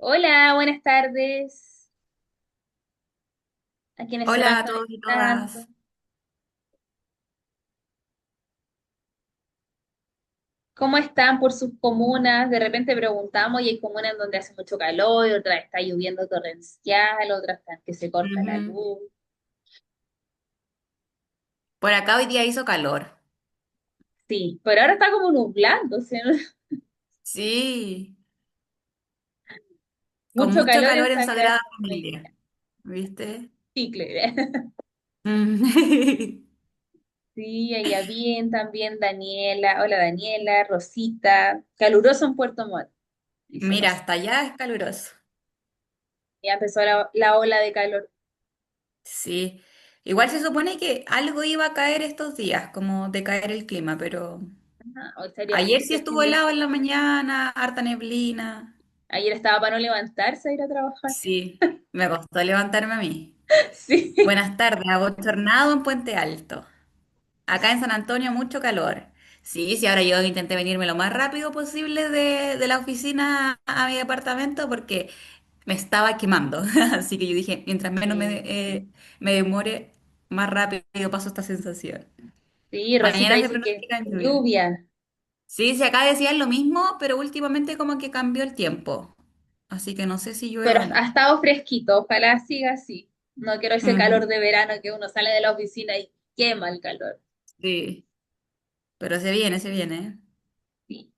Hola, buenas tardes a quienes se van Hola a todos y conectando. todas. ¿Cómo están por sus comunas? De repente preguntamos y hay comunas en donde hace mucho calor, otra está lloviendo torrencial, otras están que se corta la Ujú. luz. Por acá hoy día hizo calor. Sí, pero ahora está como nublando, ¿sí? Sí, con Mucho mucho calor en calor en Sagrada Sagrada Familia. Familia. ¿Viste? Chicle. Mm. Sí, ella bien, también Daniela. Hola Daniela, Rosita. Caluroso en Puerto Montt, dice Mira, Rosita. hasta allá es caluroso. Ya empezó la ola de calor. Sí. Igual se supone que algo iba a caer estos días, como de caer el clima, pero Ajá, hoy estaría ayer rico sí el fin estuvo de helado en la semana. mañana, harta neblina. Ayer estaba para no levantarse a ir a trabajar. Sí, me costó levantarme a mí. Sí, Buenas tardes, abochornado en Puente Alto. Acá en San Antonio mucho calor. Sí, sí, ahora yo intenté venirme lo más rápido posible de la oficina a mi departamento porque me estaba quemando. Así que yo dije, mientras menos sí, me demore, más rápido paso esta sensación. sí, Rosita Mañana se dice que pronostica lluvia. lluvia, Sí, sí, acá decían lo mismo, pero últimamente como que cambió el tiempo. Así que no sé si llueve pero o ha no. estado fresquito, ojalá siga así. No quiero ese calor Ujú. de verano que uno sale de la oficina y quema el calor. Sí, pero se viene, ¿eh? Sí.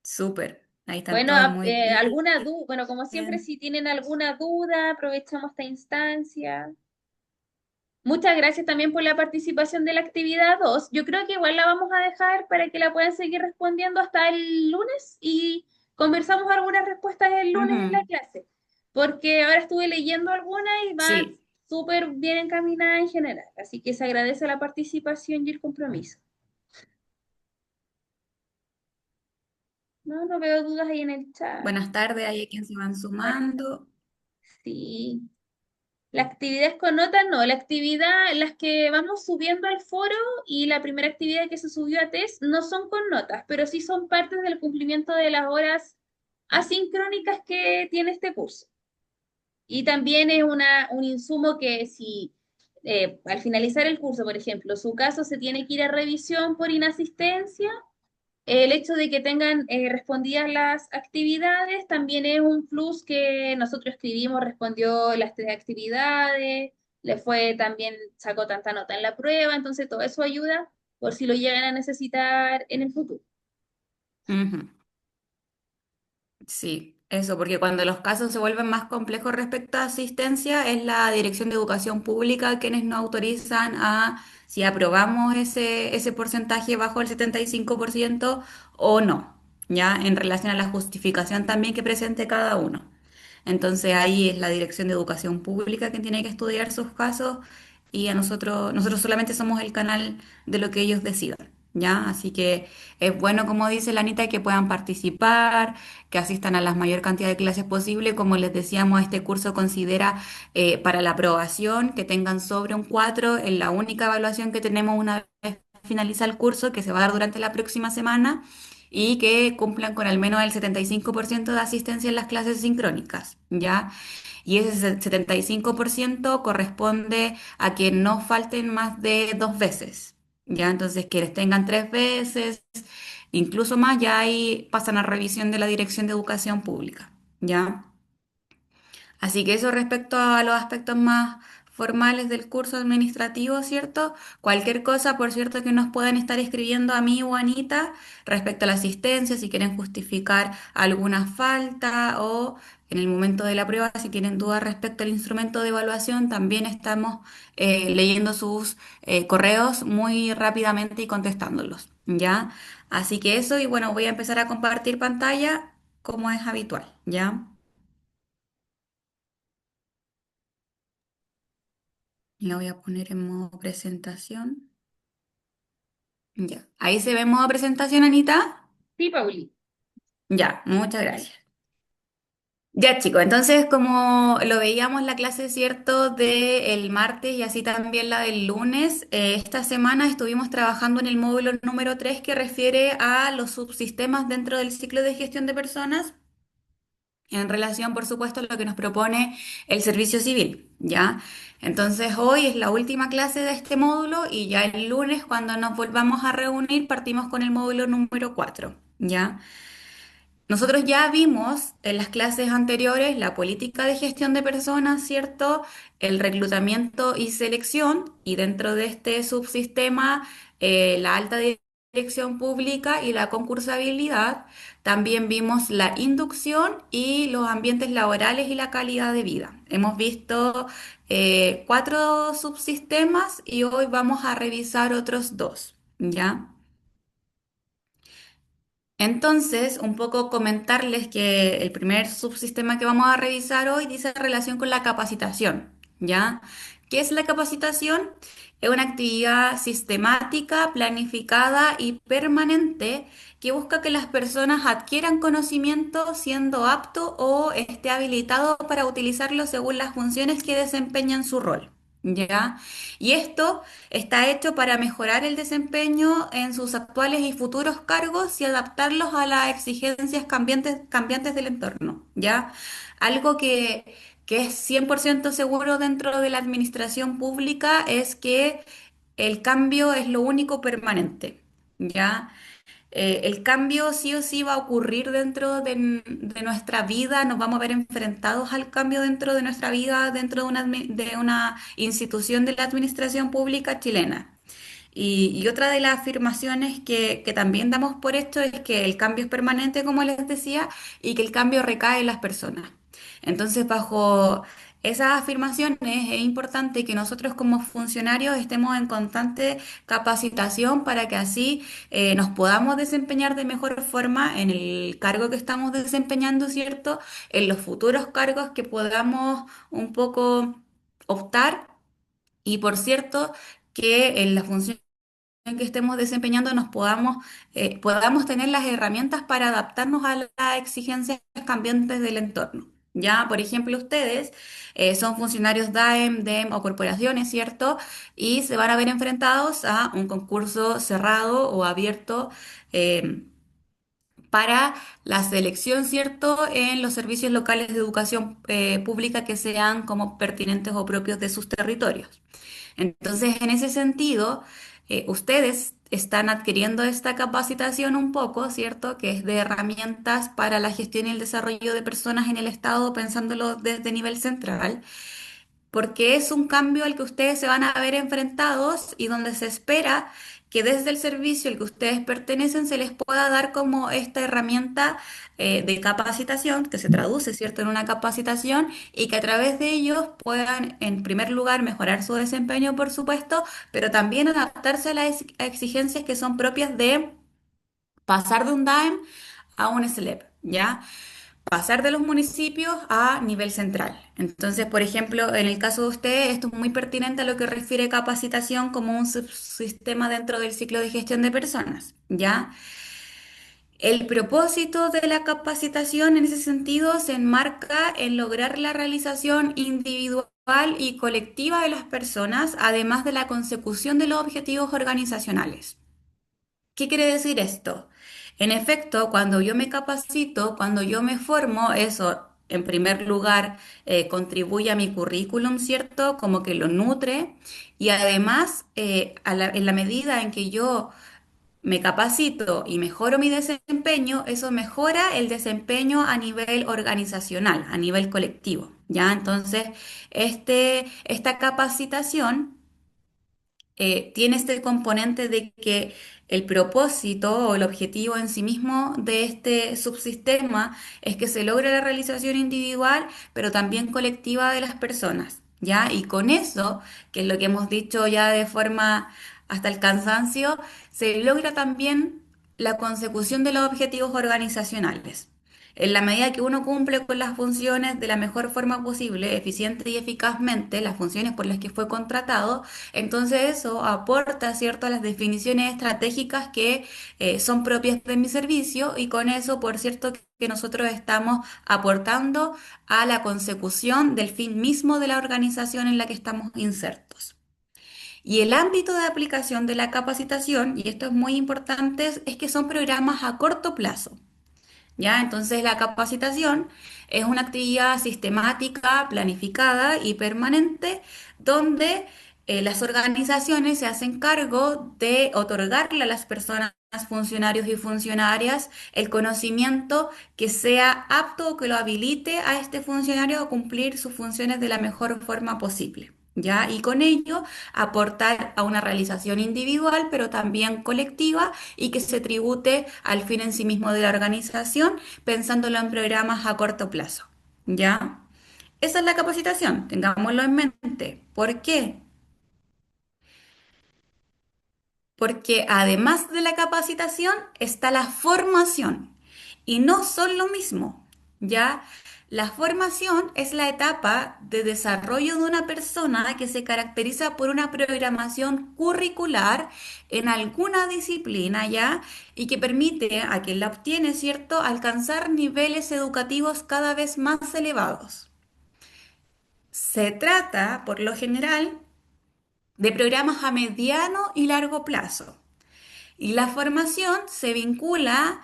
Súper. Ahí están Bueno, todos muy alguna duda, bueno, como siempre, bien. si tienen alguna duda, aprovechamos esta instancia. Muchas gracias también por la participación de la actividad 2. Yo creo que igual la vamos a dejar para que la puedan seguir respondiendo hasta el lunes y conversamos algunas respuestas el lunes en la Ujú. clase, porque ahora estuve leyendo algunas y van Sí. súper bien encaminadas en general. Así que se agradece la participación y el compromiso. No, no veo dudas ahí en el chat. Buenas tardes, hay a quien se van Buenas sumando. Sí. La actividad es con notas, no. La actividad, las que vamos subiendo al foro y la primera actividad que se subió a test no son con notas, pero sí son partes del cumplimiento de las horas asincrónicas que tiene este curso. Y también es un insumo que si al finalizar el curso, por ejemplo, su caso se tiene que ir a revisión por inasistencia, el hecho de que tengan respondidas las actividades también es un plus que nosotros escribimos, respondió las tres actividades, le fue también, sacó tanta nota en la prueba, entonces todo eso ayuda por si lo llegan a necesitar en el futuro. Ujú. Sí, eso, porque cuando los casos se vuelven más complejos respecto a asistencia, es la Dirección de Educación Pública quienes nos autorizan a si aprobamos ese porcentaje bajo el 75% o no, ¿ya? En relación a la justificación también que presente cada uno. Entonces ahí es la Dirección de Educación Pública quien tiene que estudiar sus casos y a nosotros solamente somos el canal de lo que ellos decidan, ¿ya? Así que es bueno, como dice la Anita, que puedan participar, que asistan a la mayor cantidad de clases posible. Como les decíamos, este curso considera para la aprobación que tengan sobre un 4 en la única evaluación que tenemos una vez finaliza el curso, que se va a dar durante la próxima semana y que cumplan con al menos el 75% de asistencia en las clases sincrónicas, ¿ya? Y ese 75% corresponde a que no falten más de 2 veces, ¿ya? Entonces, quienes tengan 3 veces, incluso más, ya ahí pasan a revisión de la Dirección de Educación Pública, ¿ya? Así que eso respecto a los aspectos más formales del curso administrativo, ¿cierto? Cualquier cosa, por cierto, que nos puedan estar escribiendo a mí o a Anita respecto a la asistencia, si quieren justificar alguna falta o en el momento de la prueba, si tienen dudas respecto al instrumento de evaluación, también estamos leyendo sus correos muy rápidamente y contestándolos, ¿ya? Así que eso, y bueno, voy a empezar a compartir pantalla como es habitual, ¿ya? La voy a poner en modo presentación. Ya. Ahí se ve en modo presentación, Anita. Sí, Pauli. Ya, muchas gracias. Ya, chicos, entonces como lo veíamos la clase, ¿cierto?, del martes y así también la del lunes, esta semana estuvimos trabajando en el módulo número 3 que refiere a los subsistemas dentro del ciclo de gestión de personas. en relación, por supuesto, a lo que nos propone el servicio civil, ¿ya? Entonces, hoy es la última clase de este módulo y ya el lunes, cuando nos volvamos a reunir, partimos con el módulo número 4, ¿ya? Nosotros ya vimos en las clases anteriores la política de gestión de personas, ¿cierto? El reclutamiento y selección, y dentro de este subsistema, la alta dirección pública y la concursabilidad. También vimos la inducción y los ambientes laborales y la calidad de vida. Hemos visto cuatro subsistemas y hoy vamos a revisar otros dos, ¿ya? Entonces, un poco comentarles que el primer subsistema que vamos a revisar hoy dice relación con la capacitación, ¿ya? ¿Qué es la capacitación? Es una actividad sistemática, planificada y permanente que busca que las personas adquieran conocimiento siendo apto o esté habilitado para utilizarlo según las funciones que desempeñan su rol, ¿ya? Y esto está hecho para mejorar el desempeño en sus actuales y futuros cargos y adaptarlos a las exigencias cambiantes del entorno, ¿ya? Algo que es 100% seguro dentro de la administración pública es que el cambio es lo único permanente, ¿ya? El cambio sí o sí va a ocurrir dentro de nuestra vida, nos vamos a ver enfrentados al cambio dentro de nuestra vida, dentro de una institución de la administración pública chilena. Y otra de las afirmaciones que también damos por esto es que el cambio es permanente, como les decía, y que el cambio recae en las personas. Entonces, bajo esas afirmaciones, es importante que nosotros como funcionarios estemos en constante capacitación para que así nos podamos desempeñar de mejor forma en el cargo que estamos desempeñando, ¿cierto? En los futuros cargos que podamos un poco optar. Y por cierto, que en la función en que estemos desempeñando podamos tener las herramientas para adaptarnos a las exigencias cambiantes del entorno. Ya, por ejemplo, ustedes son funcionarios DAEM, DEM o corporaciones, ¿cierto? Y se van a ver enfrentados a un concurso cerrado o abierto eh, para la selección, ¿cierto? En los servicios locales de educación pública que sean como pertinentes o propios de sus territorios. Entonces, en ese sentido, ustedes están adquiriendo esta capacitación un poco, ¿cierto? Que es de herramientas para la gestión y el desarrollo de personas en el Estado, pensándolo desde nivel central, porque es un cambio al que ustedes se van a ver enfrentados y donde se espera que desde el servicio al que ustedes pertenecen se les pueda dar como esta herramienta de capacitación, que se traduce, ¿cierto?, en una capacitación y que a través de ellos puedan, en primer lugar, mejorar su desempeño, por supuesto, pero también adaptarse a las exigencias que son propias de pasar de un DAEM a un SLEP, ¿ya? Pasar de los municipios a nivel central. Entonces, por ejemplo, en el caso de ustedes, esto es muy pertinente a lo que refiere capacitación como un subsistema dentro del ciclo de gestión de personas, ¿ya? El propósito de la capacitación en ese sentido se enmarca en lograr la realización individual y colectiva de las personas, además de la consecución de los objetivos organizacionales. ¿Qué quiere decir esto? En efecto, cuando yo me capacito, cuando yo me formo, eso en primer lugar contribuye a mi currículum, ¿cierto? Como que lo nutre y además en la medida en que yo me capacito y mejoro mi desempeño, eso mejora el desempeño a nivel organizacional, a nivel colectivo, ¿ya? Entonces, esta capacitación tiene este componente de que el propósito o el objetivo en sí mismo de este subsistema es que se logre la realización individual, pero también colectiva de las personas, ¿ya? Y con eso, que es lo que hemos dicho ya de forma hasta el cansancio, se logra también la consecución de los objetivos organizacionales. En la medida que uno cumple con las funciones de la mejor forma posible, eficiente y eficazmente, las funciones por las que fue contratado, entonces eso aporta, ¿cierto?, a las definiciones estratégicas que son propias de mi servicio y con eso, por cierto, que nosotros estamos aportando a la consecución del fin mismo de la organización en la que estamos insertos. Y el ámbito de aplicación de la capacitación, y esto es muy importante, es que son programas a corto plazo. ¿Ya? Entonces la capacitación es una actividad sistemática, planificada y permanente donde las organizaciones se hacen cargo de otorgarle a las personas, funcionarios y funcionarias, el conocimiento que sea apto o que lo habilite a este funcionario a cumplir sus funciones de la mejor forma posible. ¿Ya? Y con ello aportar a una realización individual, pero también colectiva y que se tribute al fin en sí mismo de la organización, pensándolo en programas a corto plazo. ¿Ya? Esa es la capacitación, tengámoslo en mente. ¿Por qué? Porque además de la capacitación está la formación y no son lo mismo, ¿ya? La formación es la etapa de desarrollo de una persona que se caracteriza por una programación curricular en alguna disciplina, ¿ya? Y que permite a quien la obtiene, ¿cierto?, alcanzar niveles educativos cada vez más elevados. Se trata, por lo general, de programas a mediano y largo plazo. Y la formación se vincula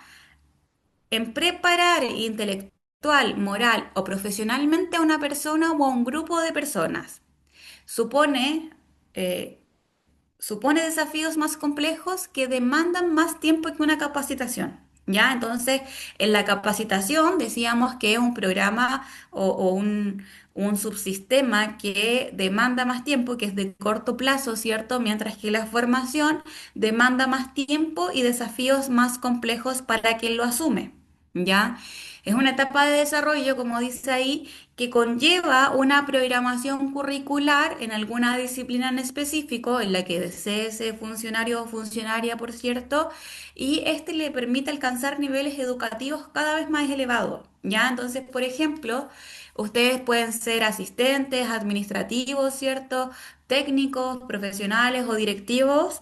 en preparar intelectual, moral o profesionalmente a una persona o a un grupo de personas. Supone, eh, supone desafíos más complejos que demandan más tiempo que una capacitación. ¿Ya? Entonces, en la capacitación decíamos que es un programa o un subsistema que demanda más tiempo, que es de corto plazo, ¿cierto? Mientras que la formación demanda más tiempo y desafíos más complejos para quien lo asume. ¿Ya? Es una etapa de desarrollo, como dice ahí, que conlleva una programación curricular en alguna disciplina en específico, en la que desee ese funcionario o funcionaria, por cierto, y este le permite alcanzar niveles educativos cada vez más elevados. ¿Ya? Entonces, por ejemplo, ustedes pueden ser asistentes, administrativos, ¿cierto? Técnicos, profesionales o directivos.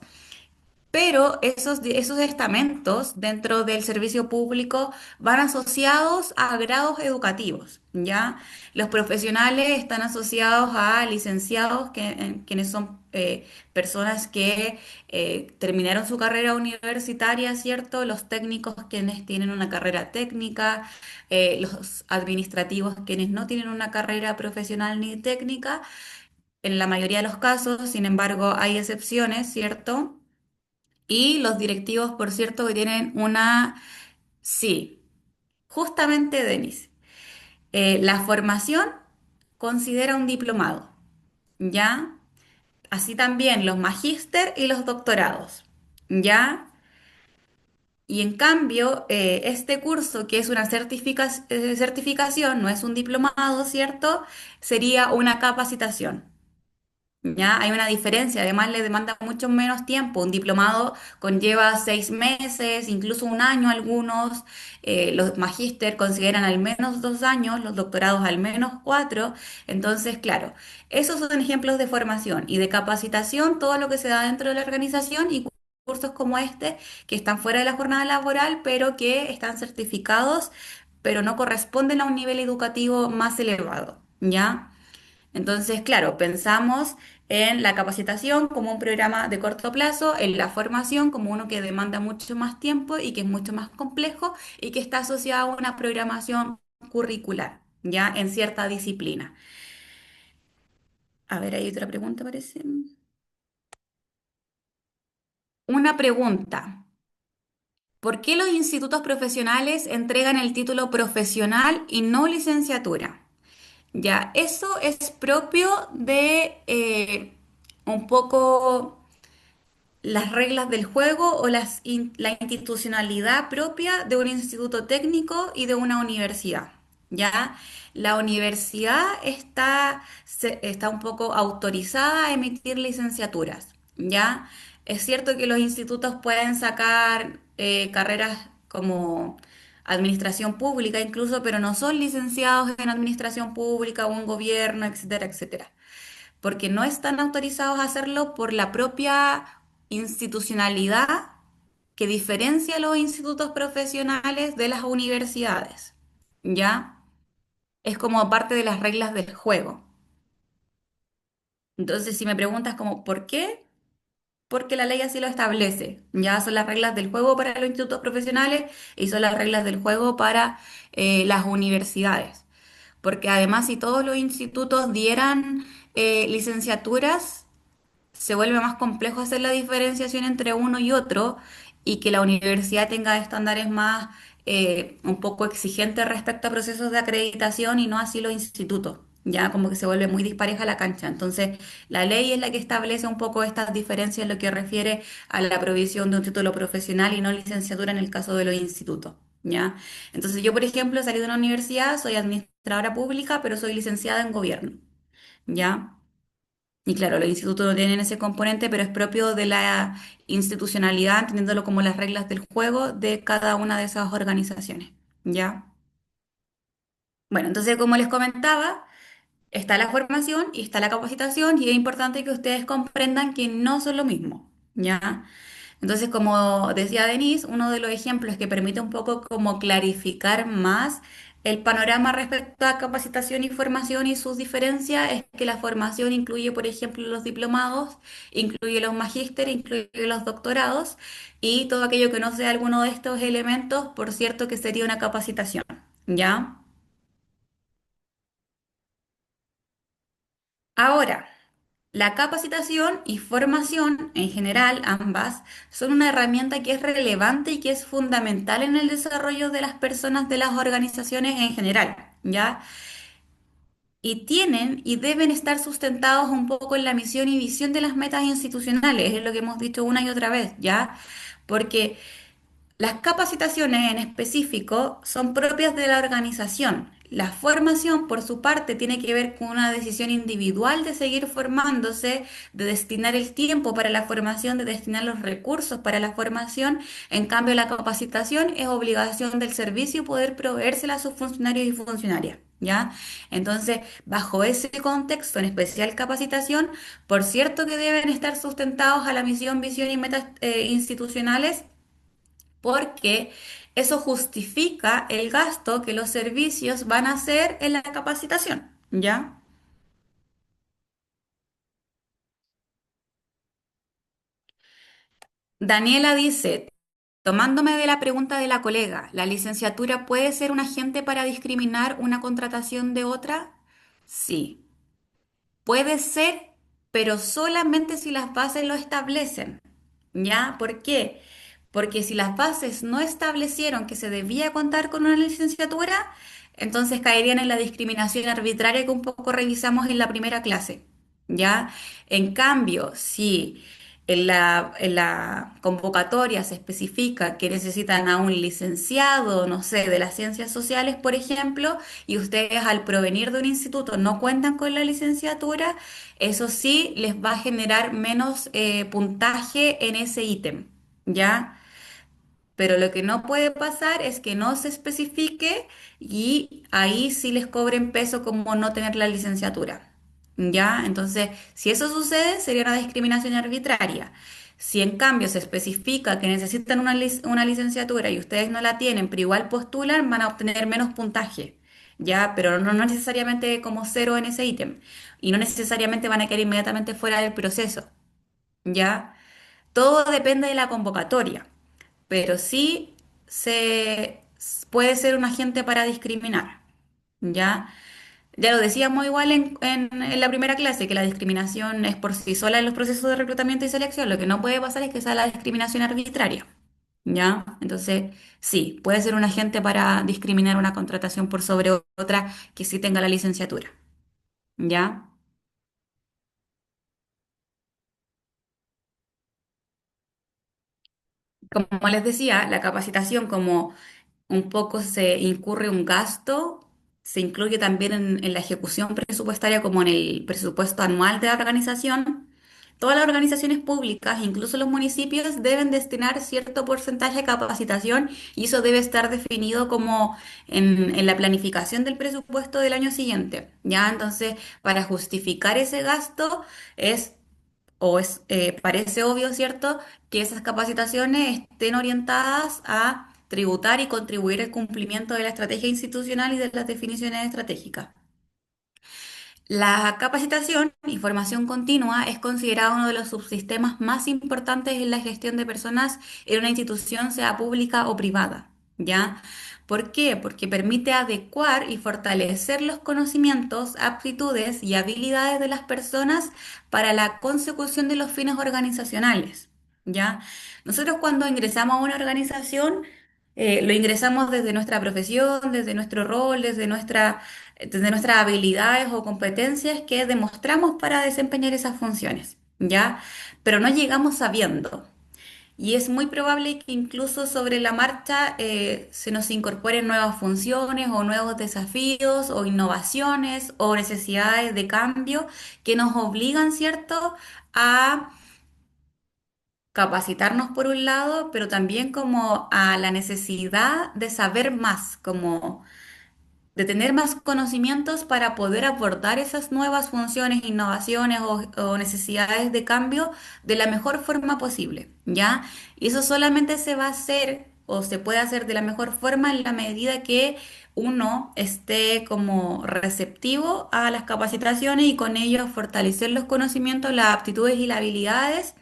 Pero esos estamentos dentro del servicio público van asociados a grados educativos, ¿ya? Los profesionales están asociados a licenciados, quienes son personas que terminaron su carrera universitaria, ¿cierto? Los técnicos, quienes tienen una carrera técnica, los administrativos, quienes no tienen una carrera profesional ni técnica. En la mayoría de los casos, sin embargo, hay excepciones, ¿cierto? Y los directivos, por cierto, que tienen una... Sí, justamente, Denis. La formación considera un diplomado, ¿ya? Así también los magíster y los doctorados, ¿ya? Y en cambio, este curso, que es una certificación, no es un diplomado, ¿cierto? Sería una capacitación. Ya hay una diferencia, además le demanda mucho menos tiempo. Un diplomado conlleva 6 meses, incluso un año algunos. Los magíster consideran al menos 2 años, los doctorados al menos 4. Entonces, claro, esos son ejemplos de formación y de capacitación, todo lo que se da dentro de la organización y cursos como este que están fuera de la jornada laboral, pero que están certificados, pero no corresponden a un nivel educativo más elevado. ¿Ya? Entonces, claro, pensamos en la capacitación como un programa de corto plazo, en la formación como uno que demanda mucho más tiempo y que es mucho más complejo y que está asociado a una programación curricular, ya en cierta disciplina. A ver, hay otra pregunta, parece. Una pregunta. ¿Por qué los institutos profesionales entregan el título profesional y no licenciatura? Ya, eso es propio de un poco las reglas del juego o la institucionalidad propia de un instituto técnico y de una universidad. ¿Ya? La universidad está un poco autorizada a emitir licenciaturas. ¿Ya? Es cierto que los institutos pueden sacar carreras como administración pública incluso, pero no son licenciados en administración pública o en gobierno, etcétera, etcétera, porque no están autorizados a hacerlo por la propia institucionalidad que diferencia a los institutos profesionales de las universidades. ¿Ya? Es como parte de las reglas del juego. Entonces, si me preguntas como, ¿por qué? porque la ley así lo establece. Ya son las reglas del juego para los institutos profesionales y son las reglas del juego para las universidades. Porque además, si todos los institutos dieran licenciaturas, se vuelve más complejo hacer la diferenciación entre uno y otro y que la universidad tenga estándares más un poco exigentes respecto a procesos de acreditación y no así los institutos. Ya como que se vuelve muy dispareja la cancha. Entonces, la ley es la que establece un poco estas diferencias en lo que refiere a la provisión de un título profesional y no licenciatura en el caso de los institutos. ¿Ya? Entonces, yo, por ejemplo, salí de una universidad, soy administradora pública, pero soy licenciada en gobierno. ¿Ya? Y claro, los institutos no tienen ese componente, pero es propio de la institucionalidad, entendiéndolo como las reglas del juego de cada una de esas organizaciones. ¿Ya? Bueno, entonces, como les comentaba, está la formación y está la capacitación y es importante que ustedes comprendan que no son lo mismo. ¿Ya? Entonces, como decía Denise, uno de los ejemplos que permite un poco como clarificar más el panorama respecto a capacitación y formación y sus diferencias es que la formación incluye, por ejemplo, los diplomados, incluye los magísteres, incluye los doctorados y todo aquello que no sea alguno de estos elementos, por cierto, que sería una capacitación. ¿Ya? Ahora. La capacitación y formación, en general, ambas, son una herramienta que es relevante y que es fundamental en el desarrollo de las personas de las organizaciones en general, ¿ya? Y tienen y deben estar sustentados un poco en la misión y visión de las metas institucionales, es lo que hemos dicho una y otra vez, ¿ya? Porque las capacitaciones en específico son propias de la organización. La formación, por su parte, tiene que ver con una decisión individual de seguir formándose, de destinar el tiempo para la formación, de destinar los recursos para la formación. En cambio, la capacitación es obligación del servicio poder proveérsela a sus funcionarios y funcionarias. ¿Ya? Entonces, bajo ese contexto, en especial capacitación, por cierto que deben estar sustentados a la misión, visión y metas institucionales porque eso justifica el gasto que los servicios van a hacer en la capacitación, ¿ya? Daniela dice, tomándome de la pregunta de la colega, ¿la licenciatura puede ser un agente para discriminar una contratación de otra? Sí. Puede ser, pero solamente si las bases lo establecen. ¿Ya? ¿Por qué? Porque si las bases no establecieron que se debía contar con una licenciatura, entonces caerían en la discriminación arbitraria que un poco revisamos en la primera clase. ¿Ya? En cambio, si en la convocatoria se especifica que necesitan a un licenciado, no sé, de las ciencias sociales, por ejemplo, y ustedes al provenir de un instituto no cuentan con la licenciatura, eso sí les va a generar menos puntaje en ese ítem, ¿ya? Pero lo que no puede pasar es que no se especifique y ahí sí les cobren peso como no tener la licenciatura. ¿Ya? Entonces, si eso sucede, sería una discriminación arbitraria. Si en cambio se especifica que necesitan una licenciatura y ustedes no la tienen, pero igual postulan, van a obtener menos puntaje. ¿Ya? Pero no necesariamente como cero en ese ítem. Y no necesariamente van a quedar inmediatamente fuera del proceso. ¿Ya? Todo depende de la convocatoria, pero sí se puede ser un agente para discriminar, ¿ya? Ya lo decíamos igual en la primera clase, que la discriminación es por sí sola en los procesos de reclutamiento y selección. Lo que no puede pasar es que sea la discriminación arbitraria, ¿ya? Entonces, sí, puede ser un agente para discriminar una contratación por sobre otra que sí tenga la licenciatura, ¿ya? Como les decía, la capacitación como un poco se incurre un gasto, se incluye también en la ejecución presupuestaria como en el presupuesto anual de la organización. Todas las organizaciones públicas, incluso los municipios, deben destinar cierto porcentaje de capacitación y eso debe estar definido como en la planificación del presupuesto del año siguiente. ¿Ya? Entonces, para justificar ese gasto es parece obvio, ¿cierto?, que esas capacitaciones estén orientadas a tributar y contribuir al cumplimiento de la estrategia institucional y de las definiciones estratégicas. La capacitación y formación continua es considerado uno de los subsistemas más importantes en la gestión de personas en una institución, sea pública o privada, ¿ya? ¿Por qué? Porque permite adecuar y fortalecer los conocimientos, aptitudes y habilidades de las personas para la consecución de los fines organizacionales, ¿ya? Nosotros cuando ingresamos a una organización, lo ingresamos desde nuestra profesión, desde nuestro rol, desde nuestras habilidades o competencias que demostramos para desempeñar esas funciones, ¿ya? Pero no llegamos sabiendo. Y es muy probable que incluso sobre la marcha se nos incorporen nuevas funciones o nuevos desafíos o innovaciones o necesidades de cambio que nos obligan, ¿cierto?, a capacitarnos por un lado, pero también como a la necesidad de saber más, como de tener más conocimientos para poder abordar esas nuevas funciones, innovaciones o necesidades de cambio de la mejor forma posible, ¿ya? Y eso solamente se va a hacer o se puede hacer de la mejor forma en la medida que uno esté como receptivo a las capacitaciones y con ello fortalecer los conocimientos, las aptitudes y las habilidades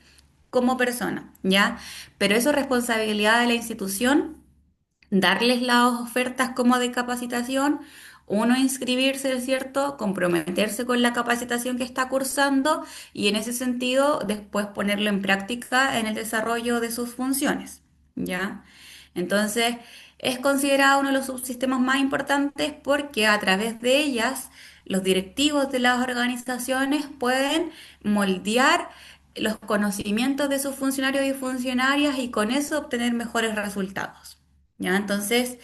como persona, ¿ya? Pero eso es responsabilidad de la institución darles las ofertas como de capacitación, uno inscribirse, ¿es cierto? Comprometerse con la capacitación que está cursando y en ese sentido después ponerlo en práctica en el desarrollo de sus funciones, ¿ya? Entonces, es considerado uno de los subsistemas más importantes porque a través de ellas los directivos de las organizaciones pueden moldear los conocimientos de sus funcionarios y funcionarias y con eso obtener mejores resultados. ¿Ya? Entonces,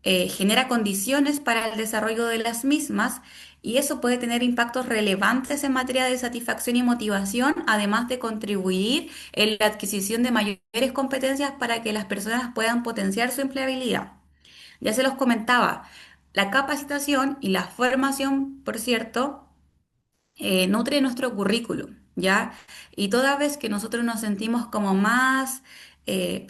genera condiciones para el desarrollo de las mismas y eso puede tener impactos relevantes en materia de satisfacción y motivación, además de contribuir en la adquisición de mayores competencias para que las personas puedan potenciar su empleabilidad. Ya se los comentaba, la capacitación y la formación, por cierto, nutre nuestro currículum, ¿ya? Y toda vez que nosotros nos sentimos como más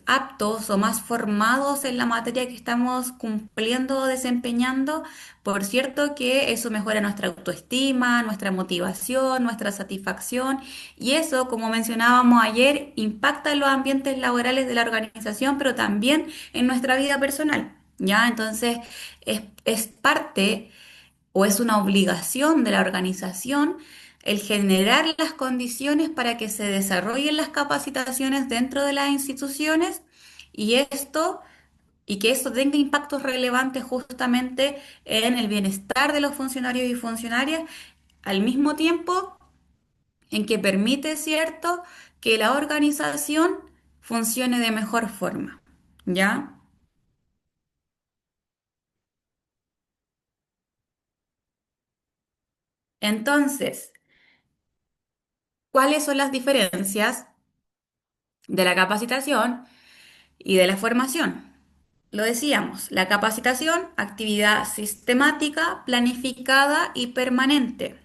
aptos o más formados en la materia que estamos cumpliendo o desempeñando, por cierto que eso mejora nuestra autoestima, nuestra motivación, nuestra satisfacción y eso, como mencionábamos ayer, impacta en los ambientes laborales de la organización, pero también en nuestra vida personal, ¿ya? Entonces, es parte o es una obligación de la organización el generar las condiciones para que se desarrollen las capacitaciones dentro de las instituciones y esto y que esto tenga impactos relevantes justamente en el bienestar de los funcionarios y funcionarias, al mismo tiempo en que permite, ¿cierto?, que la organización funcione de mejor forma. ¿Ya? Entonces, ¿cuáles son las diferencias de la capacitación y de la formación? Lo decíamos, la capacitación, actividad sistemática, planificada y permanente.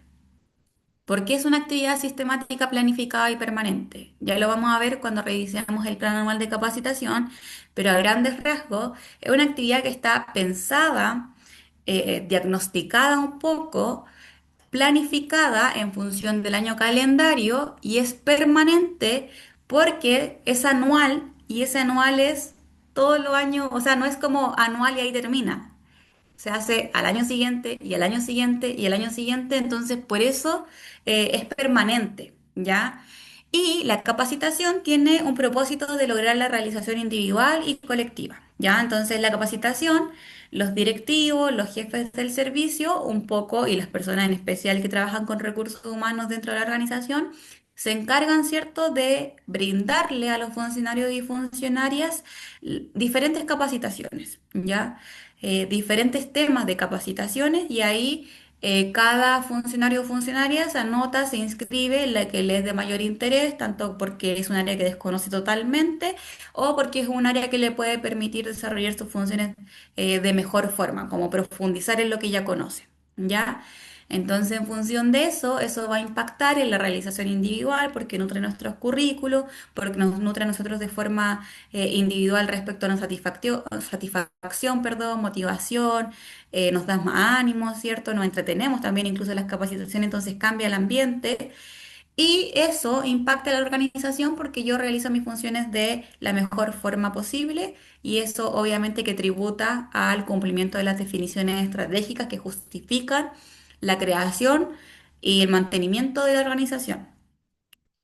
¿Por qué es una actividad sistemática, planificada y permanente? Ya lo vamos a ver cuando revisemos el plan anual de capacitación, pero a grandes rasgos es una actividad que está pensada, diagnosticada un poco, planificada en función del año calendario y es permanente porque es anual y ese anual es todos los años, o sea, no es como anual y ahí termina. Se hace al año siguiente y al año siguiente y al año siguiente, entonces por eso es permanente, ¿ya? Y la capacitación tiene un propósito de lograr la realización individual y colectiva, ¿ya? Entonces la capacitación, los directivos, los jefes del servicio, un poco, y las personas en especial que trabajan con recursos humanos dentro de la organización, se encargan, ¿cierto?, de brindarle a los funcionarios y funcionarias diferentes capacitaciones, ¿ya? Diferentes temas de capacitaciones y ahí cada funcionario o funcionaria se anota, se inscribe en la que le es de mayor interés, tanto porque es un área que desconoce totalmente o porque es un área que le puede permitir desarrollar sus funciones de mejor forma, como profundizar en lo que ya conoce, ¿ya? Entonces, en función de eso, eso va a impactar en la realización individual porque nutre nuestros currículos, porque nos nutre a nosotros de forma individual respecto a nuestra satisfacción, perdón, motivación, nos da más ánimo, ¿cierto? Nos entretenemos también, incluso las capacitaciones, entonces cambia el ambiente. Y eso impacta a la organización porque yo realizo mis funciones de la mejor forma posible y eso obviamente que tributa al cumplimiento de las definiciones estratégicas que justifican la creación y el mantenimiento de la organización.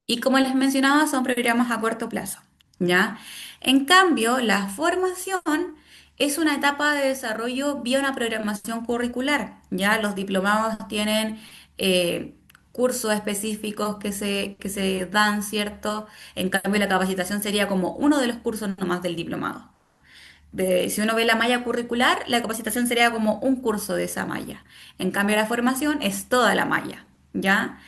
Y como les mencionaba, son programas a corto plazo, ¿ya? En cambio, la formación es una etapa de desarrollo vía una programación curricular, ¿ya? Los diplomados tienen cursos específicos que se dan, ¿cierto? En cambio, la capacitación sería como uno de los cursos nomás del diplomado. Si uno ve la malla curricular, la capacitación sería como un curso de esa malla. En cambio, la formación es toda la malla, ¿ya?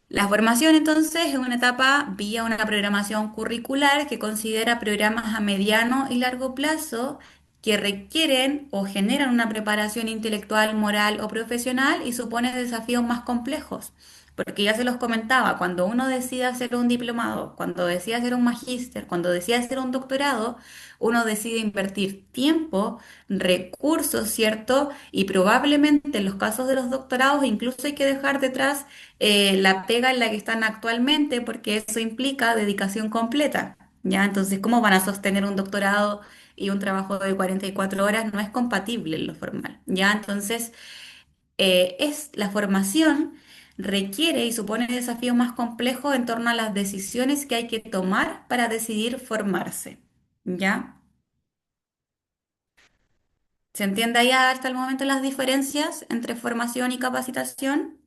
La formación entonces es una etapa vía una programación curricular que considera programas a mediano y largo plazo que requieren o generan una preparación intelectual, moral o profesional y supone desafíos más complejos. Porque ya se los comentaba, cuando uno decide hacer un diplomado, cuando decide hacer un magíster, cuando decide hacer un doctorado, uno decide invertir tiempo, recursos, ¿cierto? Y probablemente en los casos de los doctorados incluso hay que dejar detrás la pega en la que están actualmente, porque eso implica dedicación completa, ¿ya? Entonces, ¿cómo van a sostener un doctorado y un trabajo de 44 horas? No es compatible en lo formal, ¿ya? Entonces, la formación requiere y supone desafíos más complejos en torno a las decisiones que hay que tomar para decidir formarse, ¿ya? ¿Se entiende ahí hasta el momento las diferencias entre formación y capacitación?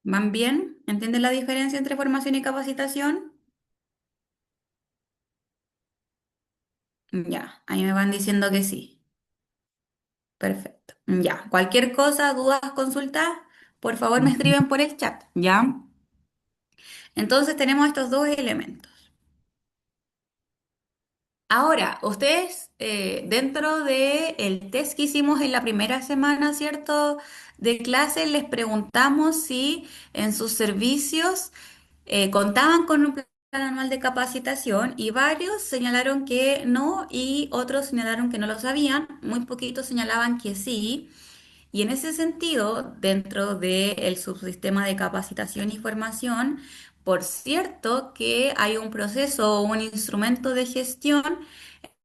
¿Van bien? ¿Entienden la diferencia entre formación y capacitación? Ya, ahí me van diciendo que sí. Perfecto. Ya, cualquier cosa, dudas, consultas, por favor me escriben por el chat, ¿ya? Entonces tenemos estos dos elementos. Ahora, ustedes, dentro del test que hicimos en la primera semana, ¿cierto? De clase, les preguntamos si en sus servicios contaban con un plan anual de capacitación y varios señalaron que no y otros señalaron que no lo sabían, muy poquitos señalaban que sí. Y en ese sentido, dentro del subsistema de capacitación y formación, por cierto que hay un proceso o un instrumento de gestión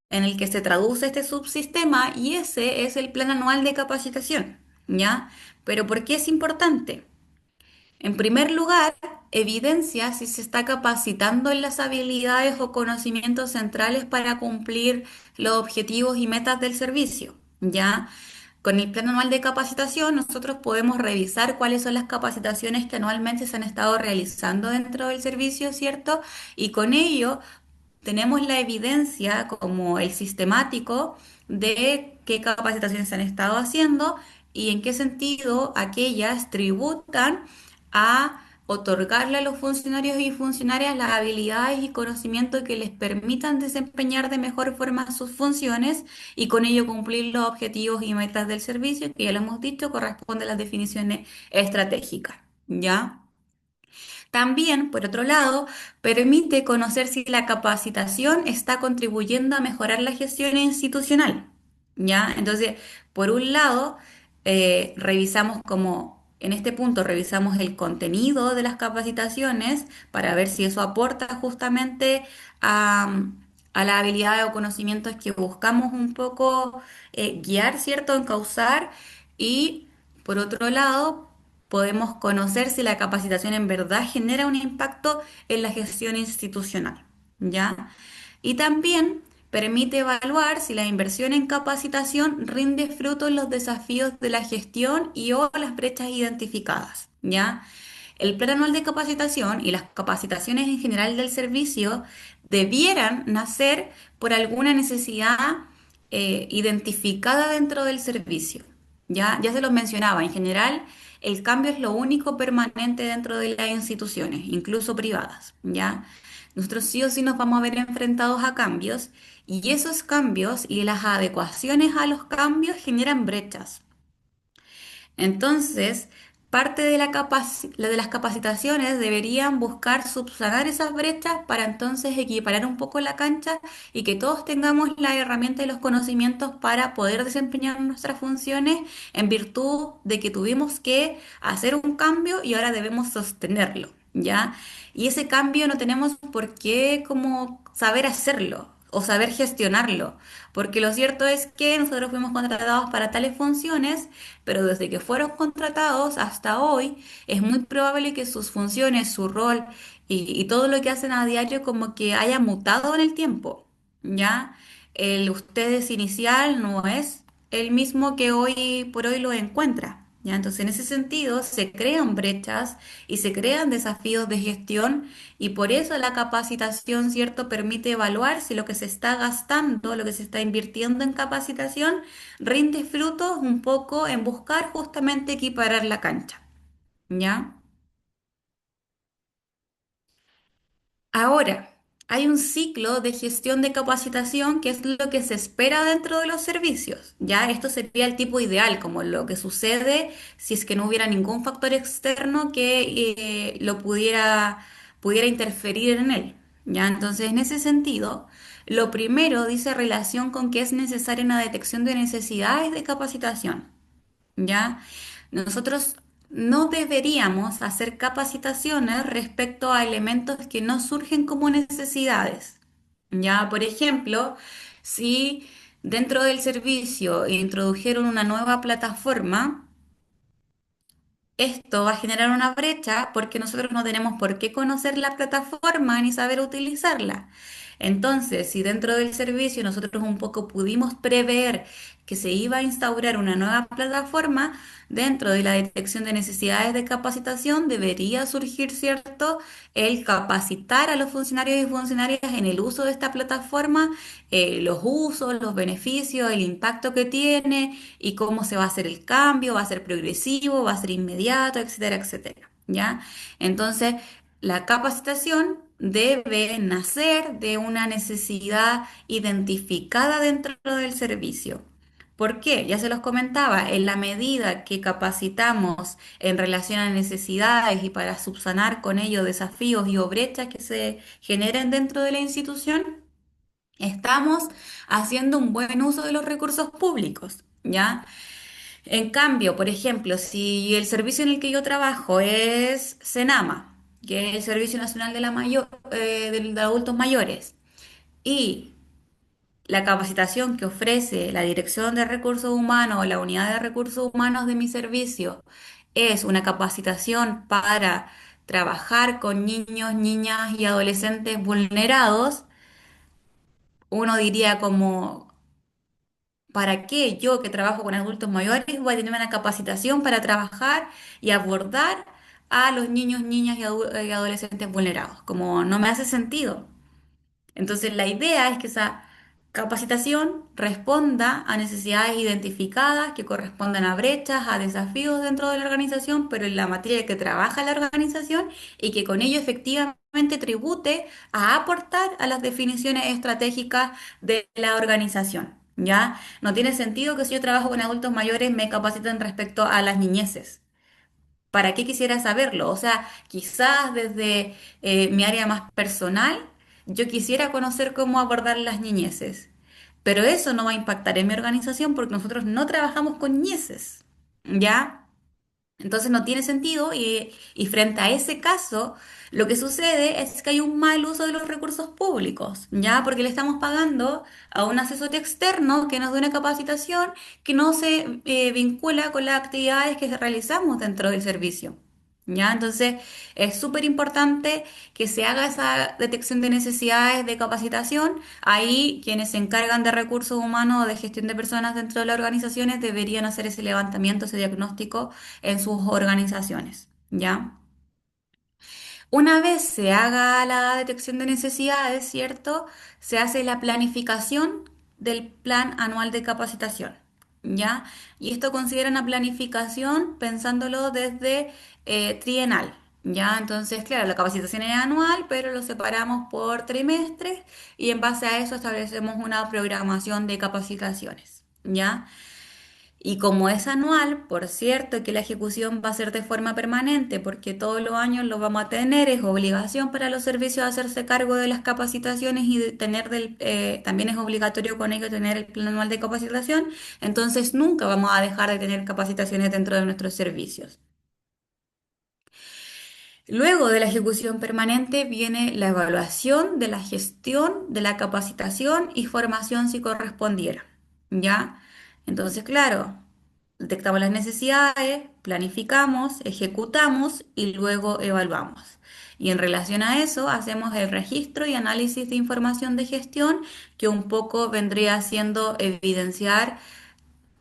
en el que se traduce este subsistema y ese es el plan anual de capacitación, ¿ya? Pero ¿por qué es importante? En primer lugar, evidencia si se está capacitando en las habilidades o conocimientos centrales para cumplir los objetivos y metas del servicio, ¿ya? Con el plan anual de capacitación, nosotros podemos revisar cuáles son las capacitaciones que anualmente se han estado realizando dentro del servicio, ¿cierto? Y con ello tenemos la evidencia como el sistemático de qué capacitaciones se han estado haciendo y en qué sentido aquellas tributan a otorgarle a los funcionarios y funcionarias las habilidades y conocimientos que les permitan desempeñar de mejor forma sus funciones y con ello cumplir los objetivos y metas del servicio, que ya lo hemos dicho, corresponde a las definiciones estratégicas. ¿Ya? También, por otro lado, permite conocer si la capacitación está contribuyendo a mejorar la gestión institucional. ¿Ya? Entonces, por un lado, revisamos como, en este punto, revisamos el contenido de las capacitaciones para ver si eso aporta justamente a, a las habilidades o conocimientos que buscamos un poco guiar, ¿cierto? Encauzar y, por otro lado, podemos conocer si la capacitación en verdad genera un impacto en la gestión institucional, ¿ya? Y también permite evaluar si la inversión en capacitación rinde fruto en los desafíos de la gestión y o las brechas identificadas, ¿ya? El plan anual de capacitación y las capacitaciones en general del servicio debieran nacer por alguna necesidad identificada dentro del servicio. Ya se los mencionaba, en general el cambio es lo único permanente dentro de las instituciones, incluso privadas, ¿ya? Nosotros sí o sí nos vamos a ver enfrentados a cambios y esos cambios y las adecuaciones a los cambios generan brechas. Entonces, parte de la de las capacitaciones deberían buscar subsanar esas brechas para entonces equiparar un poco la cancha y que todos tengamos la herramienta y los conocimientos para poder desempeñar nuestras funciones en virtud de que tuvimos que hacer un cambio y ahora debemos sostenerlo, ¿ya? Y ese cambio no tenemos por qué como saber hacerlo o saber gestionarlo, porque lo cierto es que nosotros fuimos contratados para tales funciones, pero desde que fueron contratados hasta hoy es muy probable que sus funciones, su rol y todo lo que hacen a diario como que haya mutado en el tiempo, ¿ya? El ustedes inicial no es el mismo que hoy por hoy lo encuentra. ¿Ya? Entonces, en ese sentido, se crean brechas y se crean desafíos de gestión y por eso la capacitación, ¿cierto?, permite evaluar si lo que se está gastando, lo que se está invirtiendo en capacitación, rinde frutos un poco en buscar justamente equiparar la cancha. ¿Ya? Ahora, hay un ciclo de gestión de capacitación que es lo que se espera dentro de los servicios. Ya, esto sería el tipo ideal, como lo que sucede si es que no hubiera ningún factor externo que pudiera interferir en él. Ya, entonces, en ese sentido, lo primero dice relación con que es necesaria una detección de necesidades de capacitación. ¿Ya? Nosotros no deberíamos hacer capacitaciones respecto a elementos que no surgen como necesidades. ¿Ya? Por ejemplo, si dentro del servicio introdujeron una nueva plataforma, esto va a generar una brecha porque nosotros no tenemos por qué conocer la plataforma ni saber utilizarla. Entonces, si dentro del servicio nosotros un poco pudimos prever que se iba a instaurar una nueva plataforma, dentro de la detección de necesidades de capacitación debería surgir, ¿cierto?, el capacitar a los funcionarios y funcionarias en el uso de esta plataforma, los usos, los beneficios, el impacto que tiene y cómo se va a hacer el cambio, va a ser progresivo, va a ser inmediato, etcétera, etcétera. ¿Ya? Entonces, la capacitación debe nacer de una necesidad identificada dentro del servicio. ¿Por qué? Ya se los comentaba, en la medida que capacitamos en relación a necesidades y para subsanar con ello desafíos y o brechas que se generen dentro de la institución, estamos haciendo un buen uso de los recursos públicos, ¿ya? En cambio, por ejemplo, si el servicio en el que yo trabajo es Senama, que es el Servicio Nacional de de Adultos Mayores, y la capacitación que ofrece la Dirección de Recursos Humanos o la Unidad de Recursos Humanos de mi servicio es una capacitación para trabajar con niños, niñas y adolescentes vulnerados, uno diría como, ¿para qué yo que trabajo con adultos mayores voy a tener una capacitación para trabajar y abordar a los niños, niñas y adolescentes vulnerados? Como no me hace sentido. Entonces, la idea es que esa capacitación responda a necesidades identificadas que correspondan a brechas, a desafíos dentro de la organización, pero en la materia que trabaja la organización y que con ello efectivamente tribute a aportar a las definiciones estratégicas de la organización. ¿Ya? No tiene sentido que si yo trabajo con adultos mayores me capaciten respecto a las niñeces. ¿Para qué quisiera saberlo? O sea, quizás desde mi área más personal, yo quisiera conocer cómo abordar las niñeces, pero eso no va a impactar en mi organización porque nosotros no trabajamos con niñeces, ¿ya? Entonces no tiene sentido y frente a ese caso, lo que sucede es que hay un mal uso de los recursos públicos, ¿ya? Porque le estamos pagando a un asesor externo que nos dé una capacitación que no se vincula con las actividades que realizamos dentro del servicio. ¿Ya? Entonces, es súper importante que se haga esa detección de necesidades de capacitación. Ahí, quienes se encargan de recursos humanos o de gestión de personas dentro de las organizaciones deberían hacer ese levantamiento, ese diagnóstico en sus organizaciones. ¿Ya? Una vez se haga la detección de necesidades, ¿cierto? Se hace la planificación del plan anual de capacitación. ¿ya? Y esto considera una planificación pensándolo desde trienal, ¿ya? Entonces, claro, la capacitación es anual, pero lo separamos por trimestres y en base a eso establecemos una programación de capacitaciones, ¿ya? Y como es anual, por cierto que la ejecución va a ser de forma permanente, porque todos los años lo vamos a tener, es obligación para los servicios hacerse cargo de las capacitaciones y de tener también es obligatorio con ello tener el plan anual de capacitación, entonces nunca vamos a dejar de tener capacitaciones dentro de nuestros servicios. Luego de la ejecución permanente viene la evaluación de la gestión de la capacitación y formación si correspondiera, ¿ya? Entonces, claro, detectamos las necesidades, planificamos, ejecutamos y luego evaluamos. Y en relación a eso, hacemos el registro y análisis de información de gestión, que un poco vendría siendo evidenciar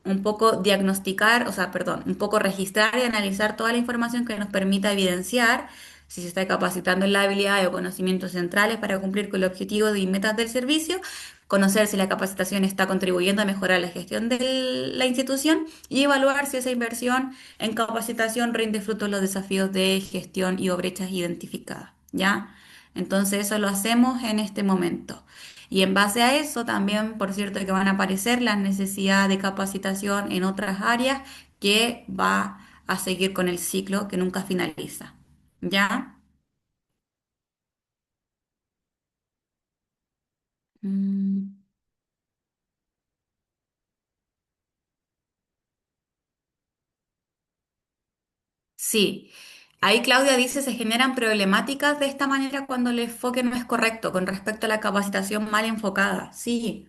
un poco diagnosticar, o sea, perdón, un poco registrar y analizar toda la información que nos permita evidenciar si se está capacitando en la habilidad o conocimientos centrales para cumplir con el objetivo y metas del servicio, conocer si la capacitación está contribuyendo a mejorar la gestión de la institución y evaluar si esa inversión en capacitación rinde fruto de los desafíos de gestión y o brechas identificadas, ¿ya? Entonces eso lo hacemos en este momento. Y en base a eso también, por cierto, que van a aparecer las necesidades de capacitación en otras áreas que va a seguir con el ciclo que nunca finaliza. ¿Ya? Mm, sí. Ahí Claudia dice, se generan problemáticas de esta manera cuando el enfoque no es correcto con respecto a la capacitación mal enfocada. Sí.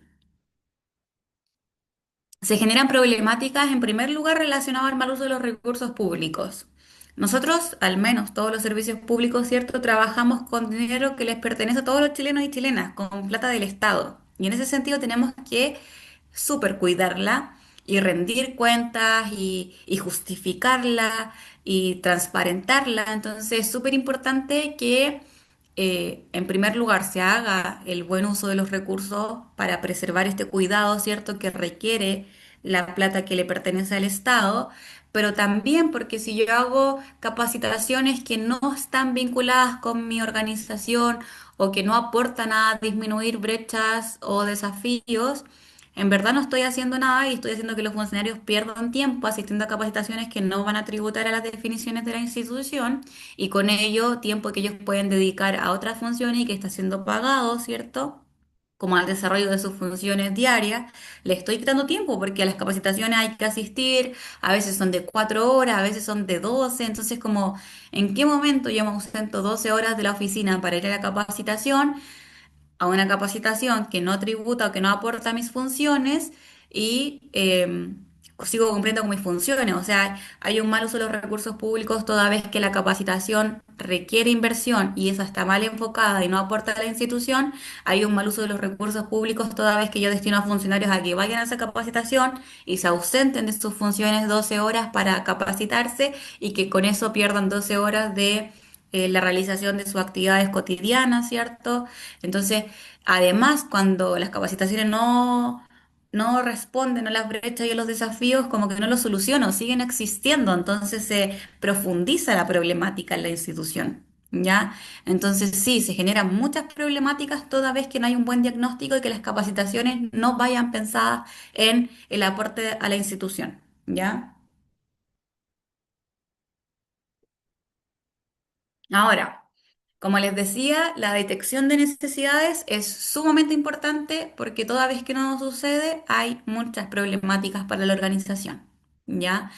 Se generan problemáticas en primer lugar relacionadas al mal uso de los recursos públicos. Nosotros, al menos todos los servicios públicos, ¿cierto? Trabajamos con dinero que les pertenece a todos los chilenos y chilenas, con plata del Estado. Y en ese sentido tenemos que súper cuidarla y rendir cuentas y justificarla y transparentarla. Entonces es súper importante que en primer lugar se haga el buen uso de los recursos para preservar este cuidado, ¿cierto? Que requiere la plata que le pertenece al Estado, pero también porque si yo hago capacitaciones que no están vinculadas con mi organización o que no aportan a disminuir brechas o desafíos, en verdad no estoy haciendo nada y estoy haciendo que los funcionarios pierdan tiempo asistiendo a capacitaciones que no van a tributar a las definiciones de la institución y con ello tiempo que ellos pueden dedicar a otras funciones y que está siendo pagado, ¿cierto? Como al desarrollo de sus funciones diarias, le estoy quitando tiempo porque a las capacitaciones hay que asistir, a veces son de 4 horas, a veces son de 12, entonces como, ¿en qué momento yo me ausento 12 horas de la oficina para ir a la capacitación? A una capacitación que no tributa o que no aporta a mis funciones y sigo cumpliendo con mis funciones. O sea, hay un mal uso de los recursos públicos toda vez que la capacitación requiere inversión y esa está mal enfocada y no aporta a la institución. Hay un mal uso de los recursos públicos toda vez que yo destino a funcionarios a que vayan a esa capacitación y se ausenten de sus funciones 12 horas para capacitarse y que con eso pierdan 12 horas de la realización de sus actividades cotidianas, ¿cierto? Entonces, además, cuando las capacitaciones no responden a las brechas y a los desafíos, como que no los solucionan, siguen existiendo, entonces se profundiza la problemática en la institución, ¿ya? Entonces, sí, se generan muchas problemáticas toda vez que no hay un buen diagnóstico y que las capacitaciones no vayan pensadas en el aporte a la institución, ¿ya? Ahora, como les decía, la detección de necesidades es sumamente importante porque toda vez que no sucede hay muchas problemáticas para la organización, ¿ya?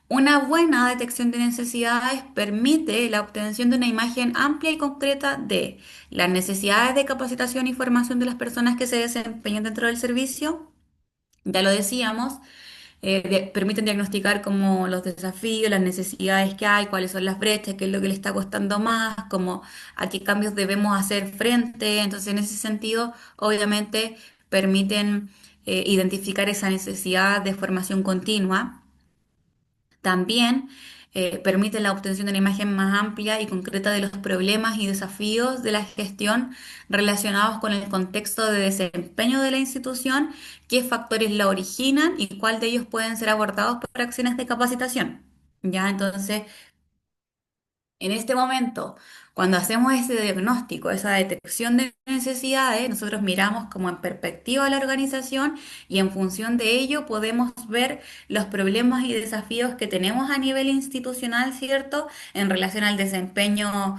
Una buena detección de necesidades permite la obtención de una imagen amplia y concreta de las necesidades de capacitación y formación de las personas que se desempeñan dentro del servicio, ya lo decíamos, permiten diagnosticar como los desafíos, las necesidades que hay, cuáles son las brechas, qué es lo que le está costando más, como a qué cambios debemos hacer frente. Entonces, en ese sentido, obviamente, permiten identificar esa necesidad de formación continua. También permite la obtención de una imagen más amplia y concreta de los problemas y desafíos de la gestión relacionados con el contexto de desempeño de la institución, qué factores la originan y cuál de ellos pueden ser abordados por acciones de capacitación. ¿Ya? Entonces, en este momento, cuando hacemos ese diagnóstico, esa detección de necesidades, nosotros miramos como en perspectiva a la organización y en función de ello podemos ver los problemas y desafíos que tenemos a nivel institucional, ¿cierto? En relación al desempeño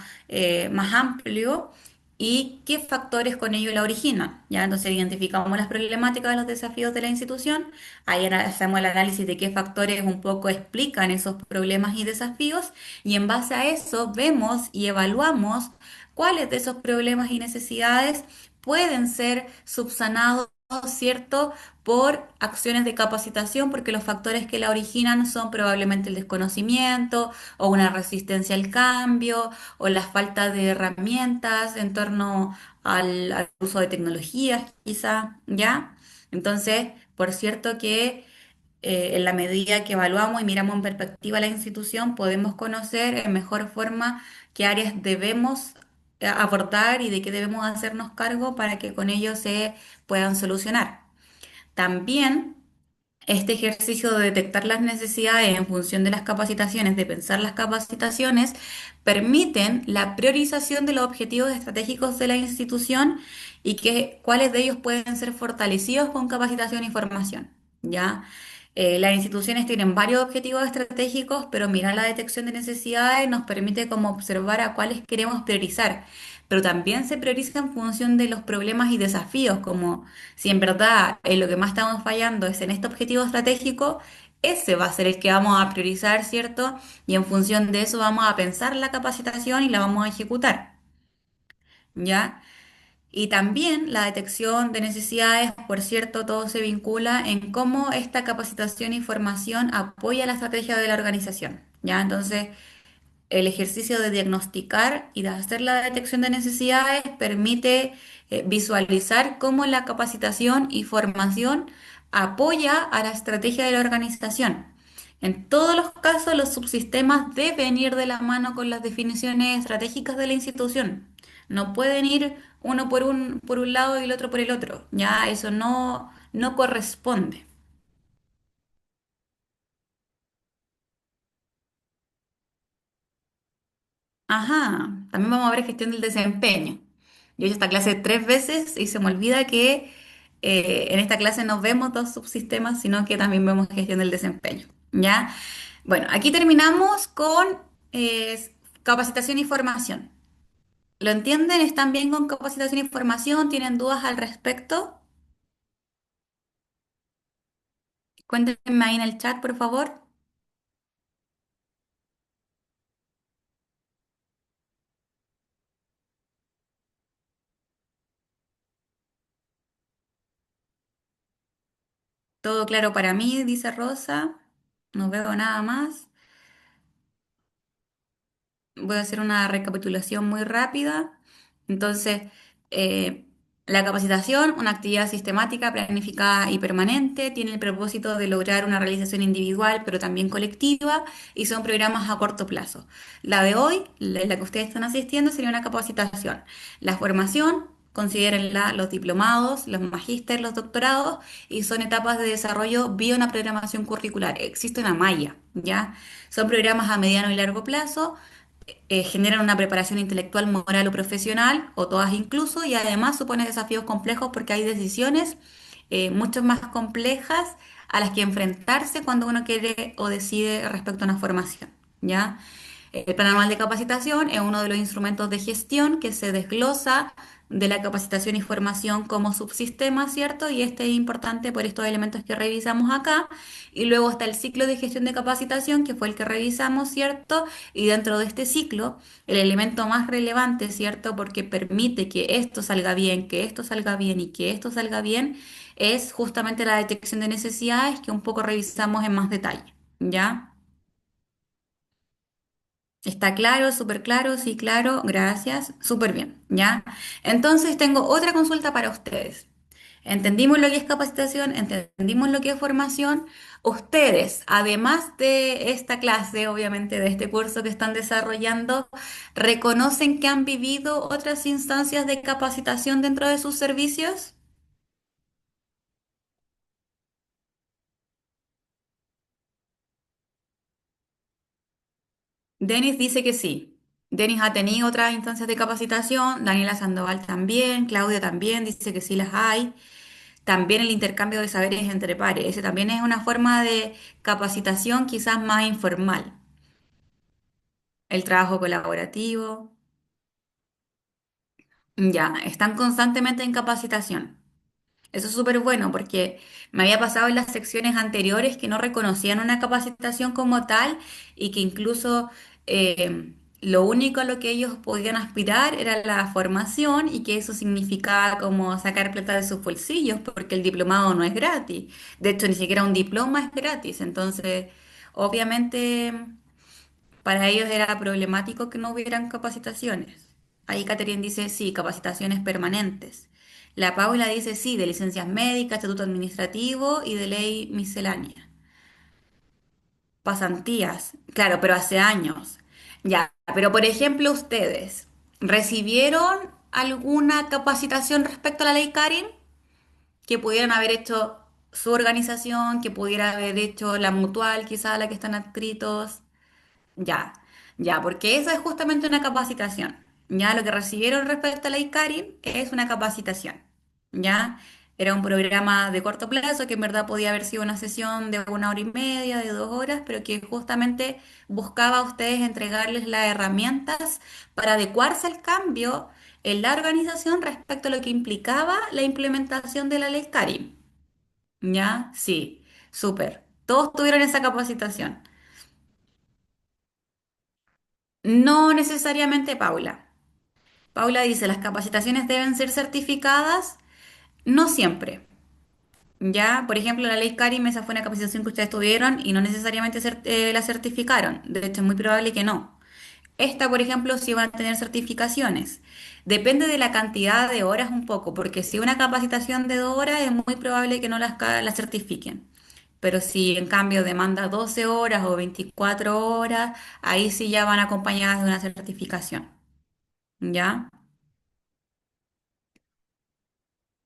más amplio y qué factores con ello la originan, ¿ya? Entonces identificamos las problemáticas de los desafíos de la institución, ahí ahora hacemos el análisis de qué factores un poco explican esos problemas y desafíos y en base a eso vemos y evaluamos cuáles de esos problemas y necesidades pueden ser subsanados, ¿cierto? Por acciones de capacitación, porque los factores que la originan son probablemente el desconocimiento o una resistencia al cambio o la falta de herramientas en torno al uso de tecnologías, quizá, ¿ya? Entonces, por cierto que en la medida que evaluamos y miramos en perspectiva la institución, podemos conocer en mejor forma qué áreas debemos abordar y de qué debemos hacernos cargo para que con ello se puedan solucionar. También este ejercicio de detectar las necesidades en función de las capacitaciones, de pensar las capacitaciones, permiten la priorización de los objetivos estratégicos de la institución y que cuáles de ellos pueden ser fortalecidos con capacitación y formación. ¿Ya? Las instituciones tienen varios objetivos estratégicos, pero mirar la detección de necesidades nos permite como observar a cuáles queremos priorizar. Pero también se prioriza en función de los problemas y desafíos, como si en verdad en lo que más estamos fallando es en este objetivo estratégico, ese va a ser el que vamos a priorizar, ¿cierto? Y en función de eso vamos a pensar la capacitación y la vamos a ejecutar, ¿ya? Y también la detección de necesidades, por cierto, todo se vincula en cómo esta capacitación y formación apoya la estrategia de la organización, ¿ya? Entonces, el ejercicio de diagnosticar y de hacer la detección de necesidades permite visualizar cómo la capacitación y formación apoya a la estrategia de la organización. En todos los casos, los subsistemas deben ir de la mano con las definiciones estratégicas de la institución. No pueden ir uno por un lado y el otro por el otro. Ya eso no corresponde. Ajá, también vamos a ver gestión del desempeño. Yo he hecho esta clase 3 veces y se me olvida que en esta clase no vemos dos subsistemas, sino que también vemos gestión del desempeño. ¿Ya? Bueno, aquí terminamos con capacitación y formación. ¿Lo entienden? ¿Están bien con capacitación y formación? ¿Tienen dudas al respecto? Cuéntenme ahí en el chat, por favor. Todo claro para mí, dice Rosa. No veo nada más. Voy a hacer una recapitulación muy rápida. Entonces, eh, la capacitación, una actividad sistemática, planificada y permanente, tiene el propósito de lograr una realización individual, pero también colectiva, y son programas a corto plazo. La de hoy, la que ustedes están asistiendo, sería una capacitación. La formación, considérenla los diplomados, los magísteres, los doctorados, y son etapas de desarrollo vía una programación curricular. Existe una malla, ¿ya? Son programas a mediano y largo plazo generan una preparación intelectual, moral o profesional, o todas incluso, y además supone desafíos complejos porque hay decisiones mucho más complejas a las que enfrentarse cuando uno quiere o decide respecto a una formación, ¿ya? El plan anual de capacitación es uno de los instrumentos de gestión que se desglosa de la capacitación y formación como subsistema, ¿cierto? Y este es importante por estos elementos que revisamos acá. Y luego está el ciclo de gestión de capacitación, que fue el que revisamos, ¿cierto? Y dentro de este ciclo, el elemento más relevante, ¿cierto? Porque permite que esto salga bien, que esto salga bien y que esto salga bien, es justamente la detección de necesidades que un poco revisamos en más detalle, ¿ya? ¿Está claro? ¿Súper claro? Sí, claro. Gracias. Súper bien, ¿ya? Entonces tengo otra consulta para ustedes. entendimos lo que es capacitación, entendimos lo que es formación. Ustedes, además de esta clase, obviamente de este curso que están desarrollando, ¿reconocen que han vivido otras instancias de capacitación dentro de sus servicios? Denis dice que sí. Denis ha tenido otras instancias de capacitación, Daniela Sandoval también, Claudia también dice que sí las hay. También el intercambio de saberes entre pares, ese también es una forma de capacitación quizás más informal. El trabajo colaborativo, ya, están constantemente en capacitación. Eso es súper bueno porque me había pasado en las secciones anteriores que no reconocían una capacitación como tal y que incluso lo único a lo que ellos podían aspirar era la formación y que eso significaba como sacar plata de sus bolsillos porque el diplomado no es gratis. De hecho, ni siquiera un diploma es gratis. Entonces, obviamente, para ellos era problemático que no hubieran capacitaciones. Ahí Catherine dice, sí, capacitaciones permanentes. La Paula dice, sí, de licencias médicas, estatuto administrativo y de ley miscelánea. Pasantías, claro, pero hace años. Ya, pero por ejemplo, ustedes, ¿recibieron alguna capacitación respecto a la ley Karin? Que pudieran haber hecho su organización, que pudiera haber hecho la mutual, quizá a la que están adscritos. Ya, ya, porque eso es justamente una capacitación. Ya, lo que recibieron respecto a la ICARI es una capacitación. Ya, era un programa de corto plazo que en verdad podía haber sido una sesión de 1 hora y media, de 2 horas, pero que justamente buscaba a ustedes entregarles las herramientas para adecuarse al cambio en la organización respecto a lo que implicaba la implementación de la ley CARI. Ya, sí, súper. Todos tuvieron esa capacitación. No necesariamente Paula. Paula dice, las capacitaciones deben ser certificadas, no siempre. Ya, por ejemplo, la ley Karim, esa fue una capacitación que ustedes tuvieron y no necesariamente la certificaron. De hecho, es muy probable que no. Esta, por ejemplo, sí van a tener certificaciones. Depende de la cantidad de horas un poco, porque si una capacitación de 2 horas es muy probable que no las certifiquen. Pero si en cambio demanda 12 horas o 24 horas, ahí sí ya van acompañadas de una certificación. ¿Ya?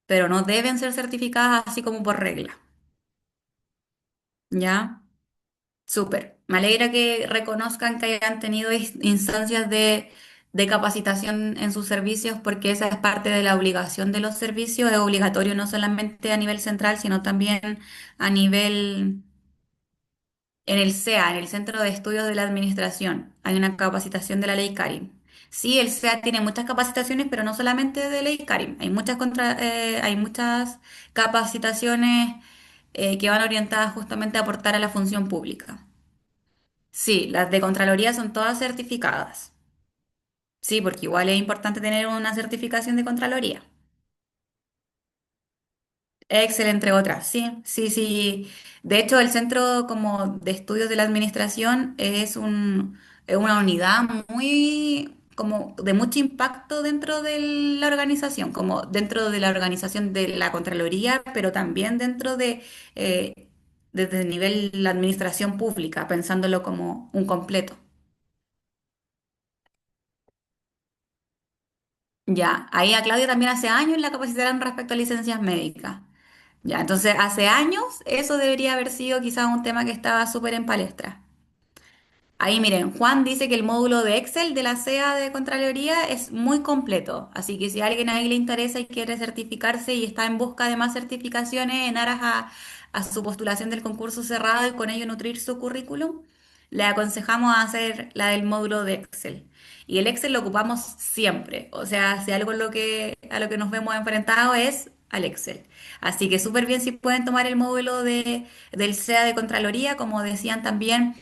Pero no deben ser certificadas así como por regla, ¿ya? Súper. Me alegra que reconozcan que hayan tenido instancias de capacitación en sus servicios porque esa es parte de la obligación de los servicios, es obligatorio no solamente a nivel central, sino también a nivel en el CEA, en el Centro de Estudios de la Administración, hay una capacitación de la ley Karim. Sí, el CEA tiene muchas capacitaciones, pero no solamente de ley Karim. Hay muchas capacitaciones que van orientadas justamente a aportar a la función pública. Sí, las de Contraloría son todas certificadas. Sí, porque igual es importante tener una certificación de Contraloría. Excel, entre otras, sí, sí, sí. De hecho, el Centro como de Estudios de la Administración es una unidad muy, como de mucho impacto dentro de la organización, como dentro de la organización de la Contraloría, pero también dentro eh, desde el nivel de la administración pública, pensándolo como un completo. Ya, ahí a Claudia también hace años la capacitaron respecto a licencias médicas. Ya, entonces hace años eso debería haber sido quizás un tema que estaba súper en palestra. Ahí miren, Juan dice que el módulo de Excel de la CEA de Contraloría es muy completo, así que si a alguien ahí le interesa y quiere certificarse y está en busca de más certificaciones en aras a su postulación del concurso cerrado y con ello nutrir su currículum, le aconsejamos hacer la del módulo de Excel. Y el Excel lo ocupamos siempre, o sea, si algo a lo que nos vemos enfrentados es al Excel. Así que súper bien si pueden tomar el módulo del CEA de Contraloría, como decían también.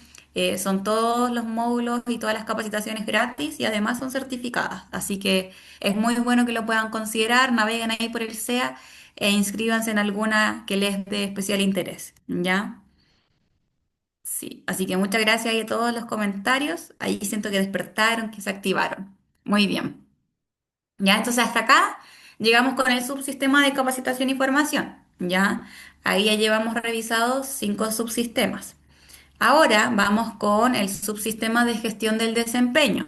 Son todos los módulos y todas las capacitaciones gratis y además son certificadas. Así que es muy bueno que lo puedan considerar, naveguen ahí por el SEA e inscríbanse en alguna que les dé especial interés. ¿Ya? Sí. Así que muchas gracias ahí a todos los comentarios. Ahí siento que despertaron, que se activaron. Muy bien. Ya, entonces hasta acá Llegamos con el subsistema de capacitación y formación, ¿ya? Ahí ya llevamos revisados 5 subsistemas. Ahora vamos con el subsistema de gestión del desempeño.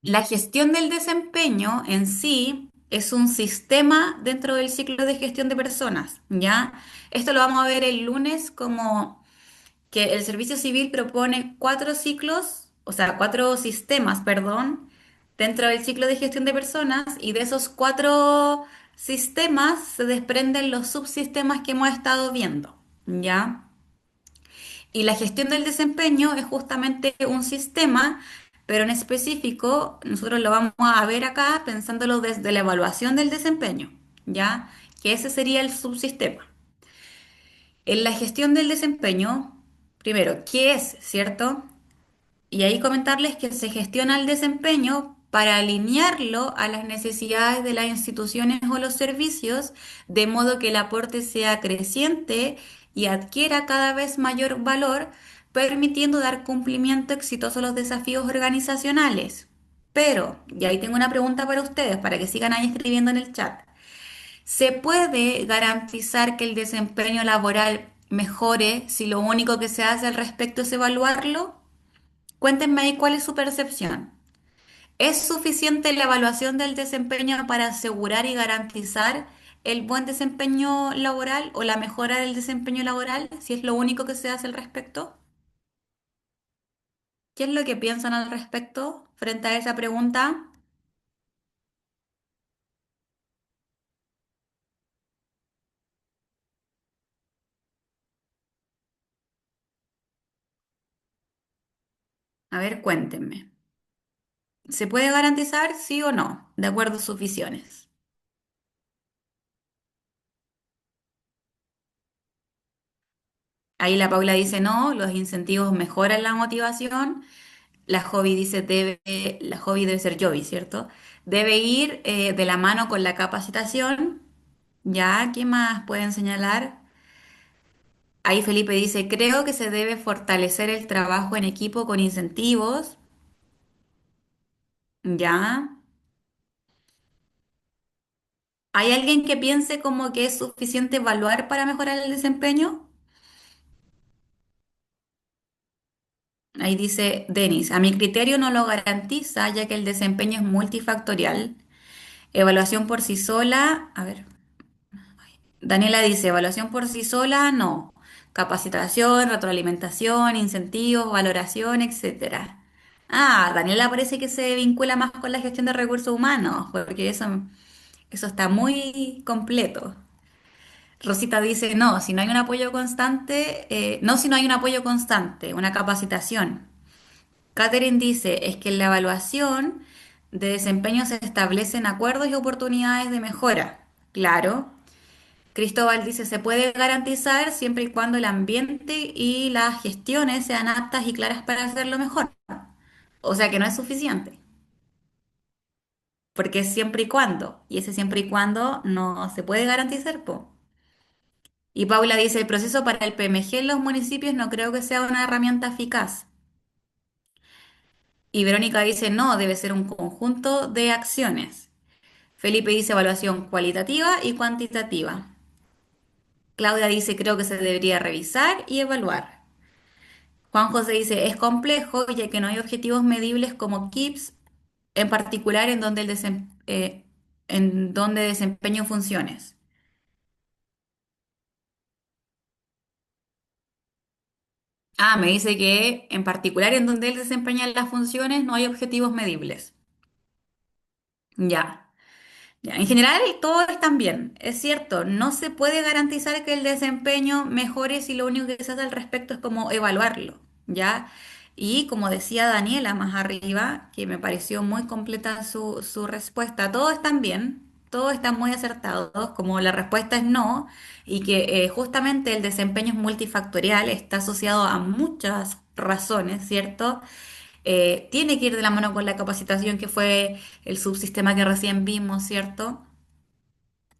La gestión del desempeño en sí es un sistema dentro del ciclo de gestión de personas, ¿ya? Esto lo vamos a ver el lunes como que el servicio civil propone 4 ciclos, o sea, 4 sistemas, perdón, dentro del ciclo de gestión de personas y de esos 4 sistemas se desprenden los subsistemas que hemos estado viendo, ¿ya? Y la gestión del desempeño es justamente un sistema, pero en específico nosotros lo vamos a ver acá pensándolo desde la evaluación del desempeño, ¿ya? Que ese sería el subsistema. En la gestión del desempeño, primero, ¿qué es, cierto? Y ahí comentarles que se gestiona el desempeño para alinearlo a las necesidades de las instituciones o los servicios, de modo que el aporte sea creciente y adquiera cada vez mayor valor, permitiendo dar cumplimiento exitoso a los desafíos organizacionales. Pero, y ahí tengo una pregunta para ustedes, para que sigan ahí escribiendo en el chat. ¿Se puede garantizar que el desempeño laboral mejore si lo único que se hace al respecto es evaluarlo? Cuéntenme ahí cuál es su percepción. ¿Es suficiente la evaluación del desempeño para asegurar y garantizar el buen desempeño laboral o la mejora del desempeño laboral, si es lo único que se hace al respecto? ¿Qué es lo que piensan al respecto frente a esa pregunta? A ver, cuéntenme. ¿Se puede garantizar sí o no, de acuerdo a sus visiones? Ahí la Paula dice no, los incentivos mejoran la motivación. La hobby debe ser Jovi, ¿cierto? Debe ir de la mano con la capacitación. Ya, ¿qué más pueden señalar? Ahí Felipe dice, creo que se debe fortalecer el trabajo en equipo con incentivos. Ya. ¿Hay alguien que piense como que es suficiente evaluar para mejorar el desempeño? Ahí dice Denis, a mi criterio no lo garantiza ya que el desempeño es multifactorial. Evaluación por sí sola, a ver. Daniela dice, evaluación por sí sola, no. Capacitación, retroalimentación, incentivos, valoración, etcétera. Ah, Daniela parece que se vincula más con la gestión de recursos humanos, porque eso está muy completo. Rosita dice, no, si no hay un apoyo constante, no si no hay un apoyo constante, una capacitación. Catherine dice, es que en la evaluación de desempeño se establecen acuerdos y oportunidades de mejora. Claro. Cristóbal dice, se puede garantizar siempre y cuando el ambiente y las gestiones sean aptas y claras para hacerlo mejor. O sea que no es suficiente, porque es siempre y cuando, y ese siempre y cuando no se puede garantizar, po. Y Paula dice, el proceso para el PMG en los municipios no creo que sea una herramienta eficaz. Y Verónica dice, no, debe ser un conjunto de acciones. Felipe dice, evaluación cualitativa y cuantitativa. Claudia dice, creo que se debería revisar y evaluar. Juan José dice, es complejo ya que no hay objetivos medibles como KIPS, en particular en donde desempeño funciones. Ah, me dice que en particular en donde él desempeña las funciones no hay objetivos medibles. Ya. Ya, en general, todo está bien, es cierto, no se puede garantizar que el desempeño mejore si lo único que se hace al respecto es como evaluarlo, ¿ya? Y como decía Daniela más arriba, que me pareció muy completa su respuesta, todo están bien, todos están muy acertados, como la respuesta es no, y que justamente el desempeño es multifactorial, está asociado a muchas razones, ¿cierto? Tiene que ir de la mano con la capacitación, que fue el subsistema que recién vimos, ¿cierto?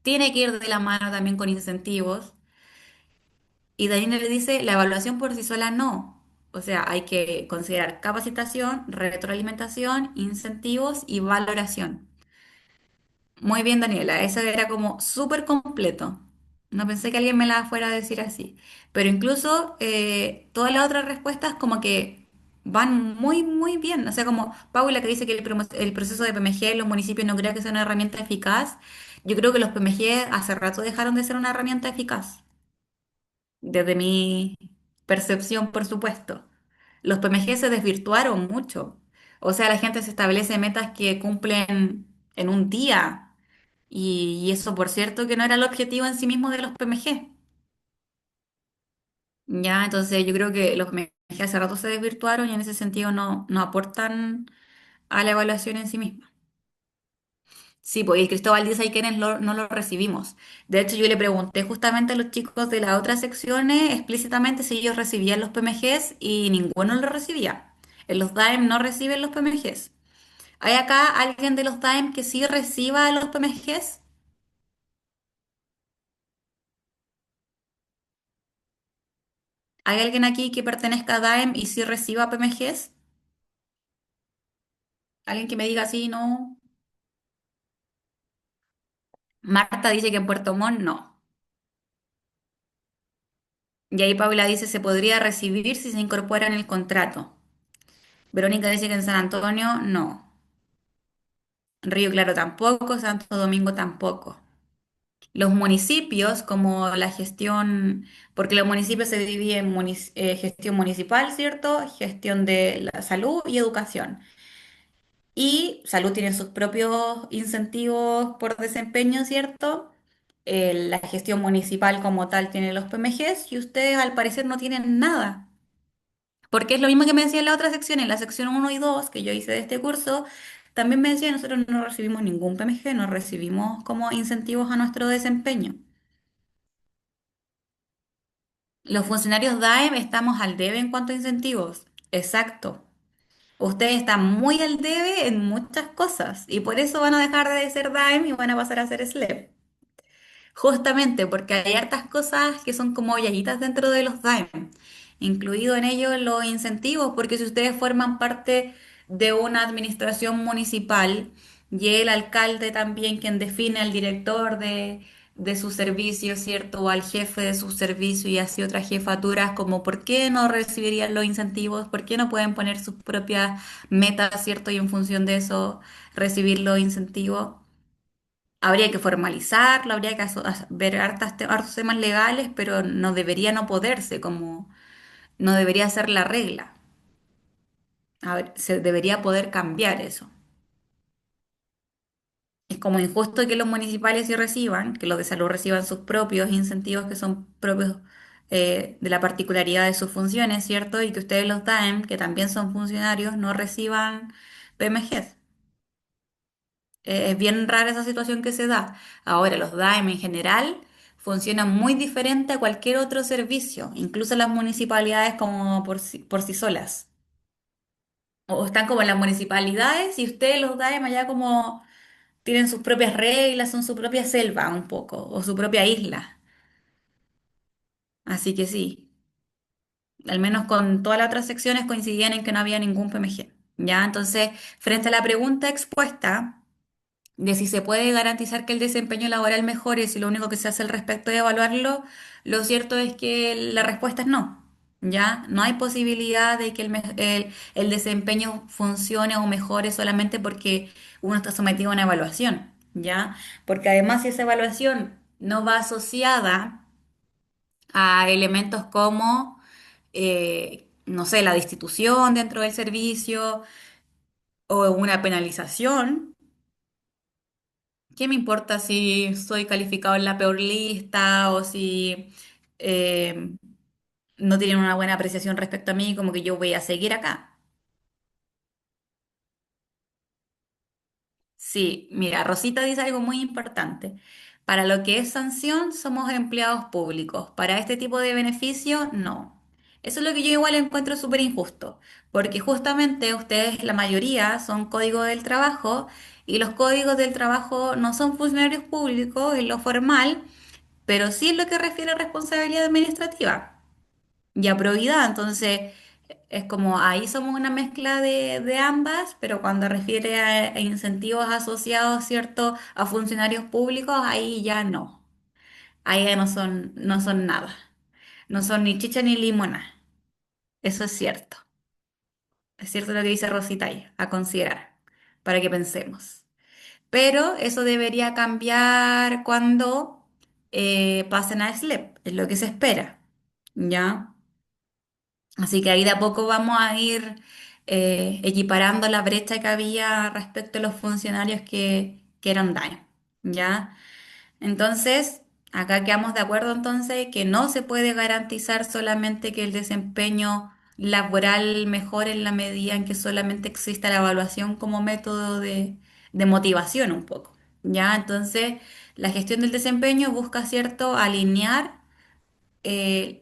Tiene que ir de la mano también con incentivos. Y Daniela le dice, la evaluación por sí sola no. O sea, hay que considerar capacitación, retroalimentación, incentivos y valoración. Muy bien, Daniela, eso era como súper completo. No pensé que alguien me la fuera a decir así. Pero incluso todas las otras respuestas como que van muy, muy bien. O sea, como Paula que dice que el proceso de PMG en los municipios no creo que sea una herramienta eficaz. Yo creo que los PMG hace rato dejaron de ser una herramienta eficaz. Desde mi percepción, por supuesto. Los PMG se desvirtuaron mucho. O sea, la gente se establece metas que cumplen en un día. Y eso, por cierto, que no era el objetivo en sí mismo de los PMG. Ya, entonces yo creo que los PMG hace rato se desvirtuaron y en ese sentido no aportan a la evaluación en sí misma. Sí, pues y Cristóbal dice ahí quienes no lo recibimos. De hecho, yo le pregunté justamente a los chicos de las otras secciones explícitamente si ellos recibían los PMGs y ninguno lo recibía. En los DAEM no reciben los PMGs. ¿Hay acá alguien de los DAEM que sí reciba los PMGs? ¿Hay alguien aquí que pertenezca a DAEM y sí reciba PMGs? ¿Alguien que me diga sí, no? Marta dice que en Puerto Montt no. Y ahí Paula dice se podría recibir si se incorpora en el contrato. Verónica dice que en San Antonio no. Río Claro tampoco, Santo Domingo tampoco. Los municipios, como la gestión, porque los municipios se dividen en gestión municipal, ¿cierto? Gestión de la salud y educación. Y salud tiene sus propios incentivos por desempeño, ¿cierto? La gestión municipal como tal tiene los PMGs y ustedes al parecer no tienen nada. Porque es lo mismo que me decía en la otra sección, en la sección uno y 2 que yo hice de este curso, también me decía, nosotros no recibimos ningún PMG, no recibimos como incentivos a nuestro desempeño. Los funcionarios DAEM estamos al debe en cuanto a incentivos. Exacto. Ustedes están muy al debe en muchas cosas y por eso van a dejar de ser DAEM y van a pasar a ser SLEP. Justamente porque hay hartas cosas que son como llaguitas dentro de los DAEM, incluido en ellos los incentivos, porque si ustedes forman parte de una administración municipal y el alcalde también quien define al director de su servicio, ¿cierto? O al jefe de su servicio y así otras jefaturas, como ¿por qué no recibirían los incentivos? ¿Por qué no pueden poner sus propias metas, ¿cierto? Y en función de eso recibir los incentivos. Habría que formalizarlo, habría que ver hartos temas legales, pero no debería no poderse, como no debería ser la regla. A ver, se debería poder cambiar eso. Es como injusto que los municipales sí reciban, que los de salud reciban sus propios incentivos que son propios de la particularidad de sus funciones, ¿cierto? Y que ustedes los DAEM, que también son funcionarios, no reciban PMGs. Es bien rara esa situación que se da. Ahora, los DAEM en general funcionan muy diferente a cualquier otro servicio, incluso las municipalidades como por sí solas. O están como en las municipalidades y ustedes los DAEM allá como tienen sus propias reglas, son su propia selva un poco, o su propia isla. Así que sí, al menos con todas las otras secciones coincidían en que no había ningún PMG. ¿Ya? Entonces, frente a la pregunta expuesta, de si se puede garantizar que el desempeño laboral mejore, si lo único que se hace al respecto es evaluarlo, lo cierto es que la respuesta es no. ¿Ya? No hay posibilidad de que el desempeño funcione o mejore solamente porque uno está sometido a una evaluación. ¿Ya? Porque además si esa evaluación no va asociada a elementos como, no sé, la destitución dentro del servicio o una penalización. ¿Qué me importa si soy calificado en la peor lista o si eh, no tienen una buena apreciación respecto a mí, como que yo voy a seguir acá? Sí, mira, Rosita dice algo muy importante. Para lo que es sanción, somos empleados públicos. Para este tipo de beneficio, no. Eso es lo que yo igual encuentro súper injusto, porque justamente ustedes, la mayoría, son códigos del trabajo y los códigos del trabajo no son funcionarios públicos en lo formal, pero sí en lo que refiere a responsabilidad administrativa y a probidad. Entonces, Es como ahí somos una mezcla de ambas, pero cuando refiere a incentivos asociados, ¿cierto?, a funcionarios públicos, ahí ya no. Ahí ya no son nada. No son ni chicha ni limona. Eso es cierto. Es cierto lo que dice Rosita ahí, a considerar, para que pensemos. Pero eso debería cambiar cuando pasen a SLEP, es lo que se espera. ¿Ya? Así que ahí de a poco vamos a ir equiparando la brecha que había respecto a los funcionarios que eran DAE, ¿ya? Entonces, acá quedamos de acuerdo entonces que no se puede garantizar solamente que el desempeño laboral mejore en la medida en que solamente exista la evaluación como método de motivación un poco, ¿ya? Entonces, la gestión del desempeño busca, ¿cierto?, alinear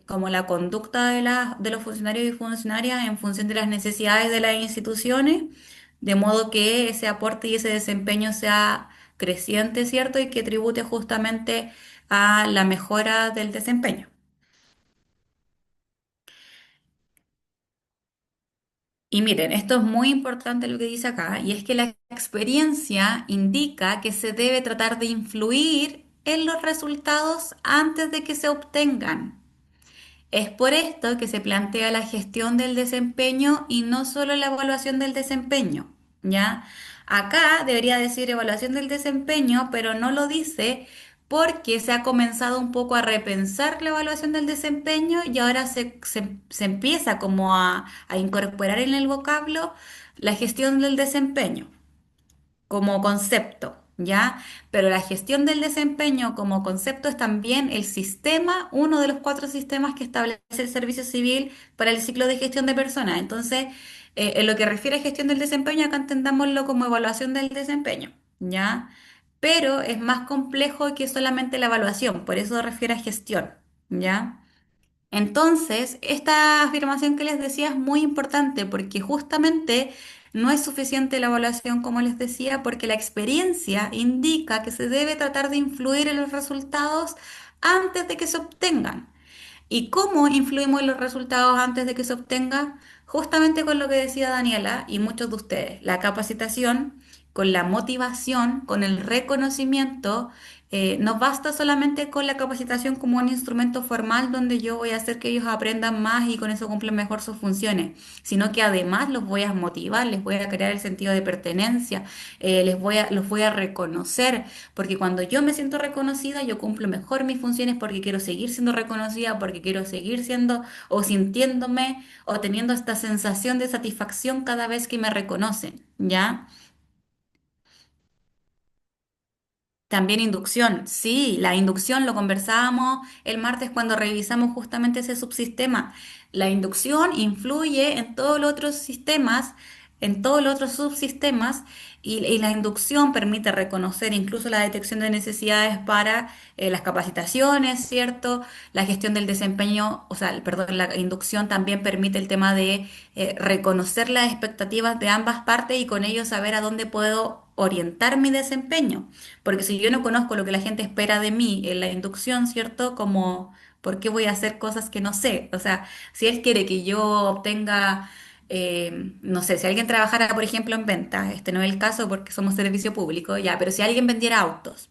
como la conducta de los funcionarios y funcionarias en función de las necesidades de las instituciones, de modo que ese aporte y ese desempeño sea creciente, ¿cierto? Y que tribute justamente a la mejora del desempeño. Y miren, esto es muy importante lo que dice acá, y es que la experiencia indica que se debe tratar de influir en los resultados antes de que se obtengan. Es por esto que se plantea la gestión del desempeño y no solo la evaluación del desempeño, ¿ya? Acá debería decir evaluación del desempeño, pero no lo dice porque se ha comenzado un poco a repensar la evaluación del desempeño y ahora se empieza como a incorporar en el vocablo la gestión del desempeño como concepto, ¿ya? Pero la gestión del desempeño como concepto es también el sistema, uno de los cuatro sistemas que establece el Servicio Civil para el ciclo de gestión de personas. Entonces, en lo que refiere a gestión del desempeño, acá entendámoslo como evaluación del desempeño, ¿ya? Pero es más complejo que solamente la evaluación, por eso refiere a gestión, ¿ya? Entonces, esta afirmación que les decía es muy importante porque justamente no es suficiente la evaluación, como les decía, porque la experiencia indica que se debe tratar de influir en los resultados antes de que se obtengan. ¿Y cómo influimos en los resultados antes de que se obtenga? Justamente con lo que decía Daniela y muchos de ustedes, la capacitación, con la motivación, con el reconocimiento. No basta solamente con la capacitación como un instrumento formal donde yo voy a hacer que ellos aprendan más y con eso cumplen mejor sus funciones, sino que además los voy a motivar, les voy a crear el sentido de pertenencia, los voy a reconocer, porque cuando yo me siento reconocida, yo cumplo mejor mis funciones porque quiero seguir siendo reconocida, porque quiero seguir siendo o sintiéndome o teniendo esta sensación de satisfacción cada vez que me reconocen, ¿ya? También inducción, sí, la inducción lo conversábamos el martes cuando revisamos justamente ese subsistema. La inducción influye en todos los otros sistemas, en todos los otros subsistemas, y la inducción permite reconocer incluso la detección de necesidades para las capacitaciones, ¿cierto? La gestión del desempeño, o sea, perdón, la inducción también permite el tema de reconocer las expectativas de ambas partes y con ello saber a dónde puedo orientar mi desempeño. Porque si yo no conozco lo que la gente espera de mí en la inducción, ¿cierto? Como, ¿por qué voy a hacer cosas que no sé? O sea, si él quiere que yo obtenga, no sé, si alguien trabajara, por ejemplo, en venta, este no es el caso porque somos servicio público, ya, pero si alguien vendiera autos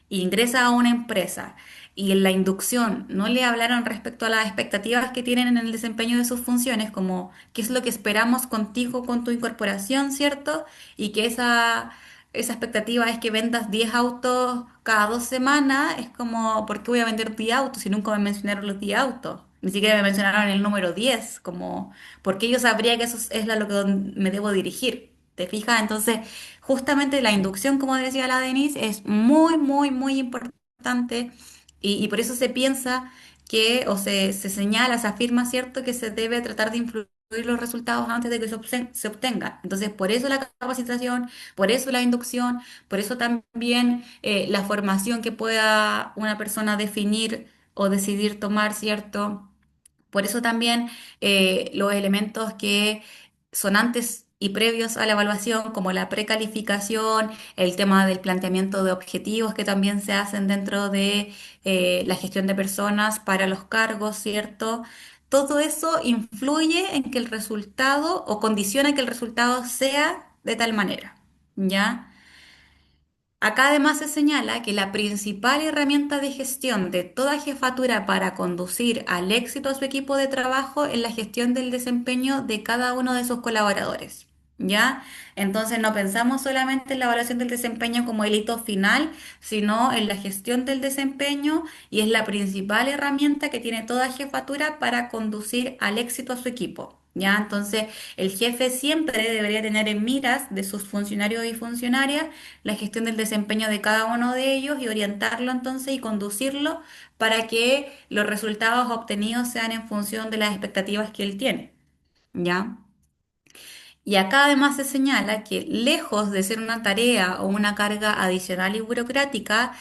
ingresa a una empresa y en la inducción no le hablaron respecto a las expectativas que tienen en el desempeño de sus funciones, como qué es lo que esperamos contigo con tu incorporación, ¿cierto? Y que esa expectativa es que vendas 10 autos cada 2 semanas, es como, ¿por qué voy a vender 10 autos si nunca me mencionaron los 10 autos? Ni siquiera me mencionaron el número 10 como, ¿por qué yo sabría que eso es lo que me debo dirigir? ¿Te fijas? Entonces, justamente la inducción, como decía la Denise, es muy, muy, muy importante y por eso se piensa que, o se señala, se afirma, ¿cierto?, que se debe tratar de influir los resultados antes de que se obtengan. Entonces, por eso la capacitación, por eso la inducción, por eso también la formación que pueda una persona definir o decidir tomar, ¿cierto? Por eso también los elementos que son antes y previos a la evaluación, como la precalificación, el tema del planteamiento de objetivos que también se hacen dentro de la gestión de personas para los cargos, ¿cierto? todo eso influye en que el resultado o condiciona que el resultado sea de tal manera, ¿ya? Acá además se señala que la principal herramienta de gestión de toda jefatura para conducir al éxito a su equipo de trabajo es la gestión del desempeño de cada uno de sus colaboradores. ¿Ya? Entonces no pensamos solamente en la evaluación del desempeño como el hito final, sino en la gestión del desempeño y es la principal herramienta que tiene toda jefatura para conducir al éxito a su equipo. ¿Ya? Entonces, el jefe siempre debería tener en miras de sus funcionarios y funcionarias la gestión del desempeño de cada uno de ellos y orientarlo entonces y conducirlo para que los resultados obtenidos sean en función de las expectativas que él tiene, ¿ya? Y acá además se señala que lejos de ser una tarea o una carga adicional y burocrática,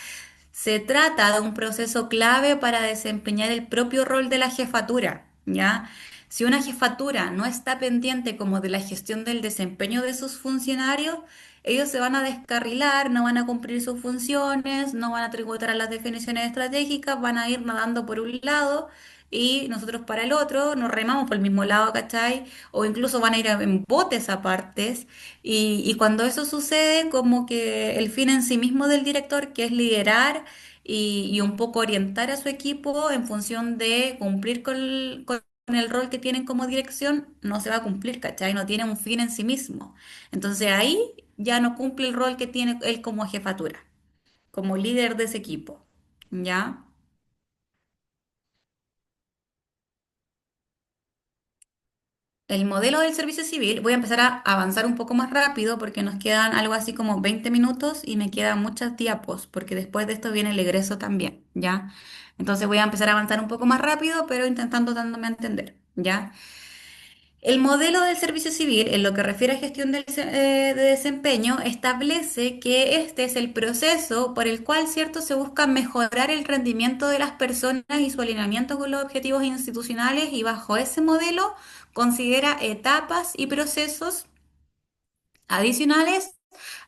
se trata de un proceso clave para desempeñar el propio rol de la jefatura, ¿ya? Si una jefatura no está pendiente como de la gestión del desempeño de sus funcionarios, ellos se van a descarrilar, no van a cumplir sus funciones, no van a tributar a las definiciones estratégicas, van a ir nadando por un lado y nosotros para el otro, nos remamos por el mismo lado, ¿cachai? O incluso van a ir en botes apartes y cuando eso sucede, como que el fin en sí mismo del director, que es liderar y un poco orientar a su equipo en función de cumplir con el rol que tienen como dirección, no se va a cumplir, ¿cachai? No tiene un fin en sí mismo. Entonces ahí ya no cumple el rol que tiene él como jefatura, como líder de ese equipo, ¿ya? El modelo del servicio civil, voy a empezar a avanzar un poco más rápido porque nos quedan algo así como 20 minutos y me quedan muchas diapos porque después de esto viene el egreso también, ¿ya? Entonces voy a empezar a avanzar un poco más rápido, pero intentando dándome a entender, ¿ya? El modelo del servicio civil, en lo que refiere a gestión de desempeño, establece que este es el proceso por el cual, cierto, se busca mejorar el rendimiento de las personas y su alineamiento con los objetivos institucionales y bajo ese modelo considera etapas y procesos adicionales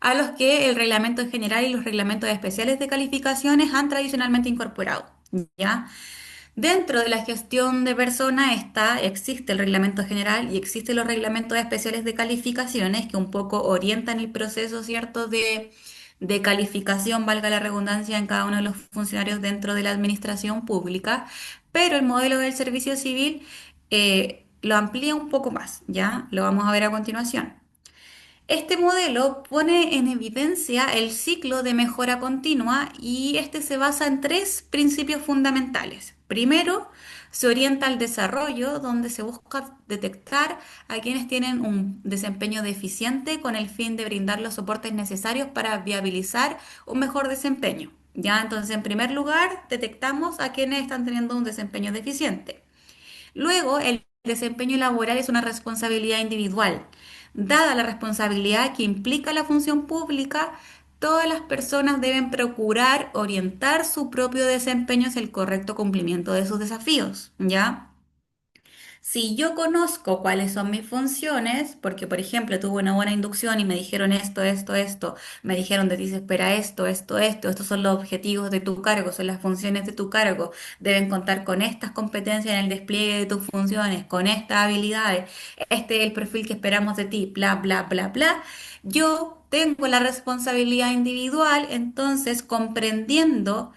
a los que el reglamento general y los reglamentos especiales de calificaciones han tradicionalmente incorporado. ¿Ya? Dentro de la gestión de personas existe el reglamento general y existen los reglamentos especiales de calificaciones que un poco orientan el proceso, ¿cierto?, de calificación, valga la redundancia, en cada uno de los funcionarios dentro de la administración pública, pero el modelo del servicio civil lo amplía un poco más, ¿ya? Lo vamos a ver a continuación. Este modelo pone en evidencia el ciclo de mejora continua y este se basa en tres principios fundamentales. Primero, se orienta al desarrollo, donde se busca detectar a quienes tienen un desempeño deficiente con el fin de brindar los soportes necesarios para viabilizar un mejor desempeño. Ya, entonces, en primer lugar, detectamos a quienes están teniendo un desempeño deficiente. Luego, el desempeño laboral es una responsabilidad individual. Dada la responsabilidad que implica la función pública, todas las personas deben procurar orientar su propio desempeño hacia el correcto cumplimiento de sus desafíos, ¿ya? Si yo conozco cuáles son mis funciones, porque por ejemplo tuve una buena inducción y me dijeron esto, me dijeron de ti se espera esto, estos son los objetivos de tu cargo, son las funciones de tu cargo, deben contar con estas competencias en el despliegue de tus funciones, con estas habilidades, este es el perfil que esperamos de ti, bla, bla, bla, bla. Yo tengo la responsabilidad individual, entonces comprendiendo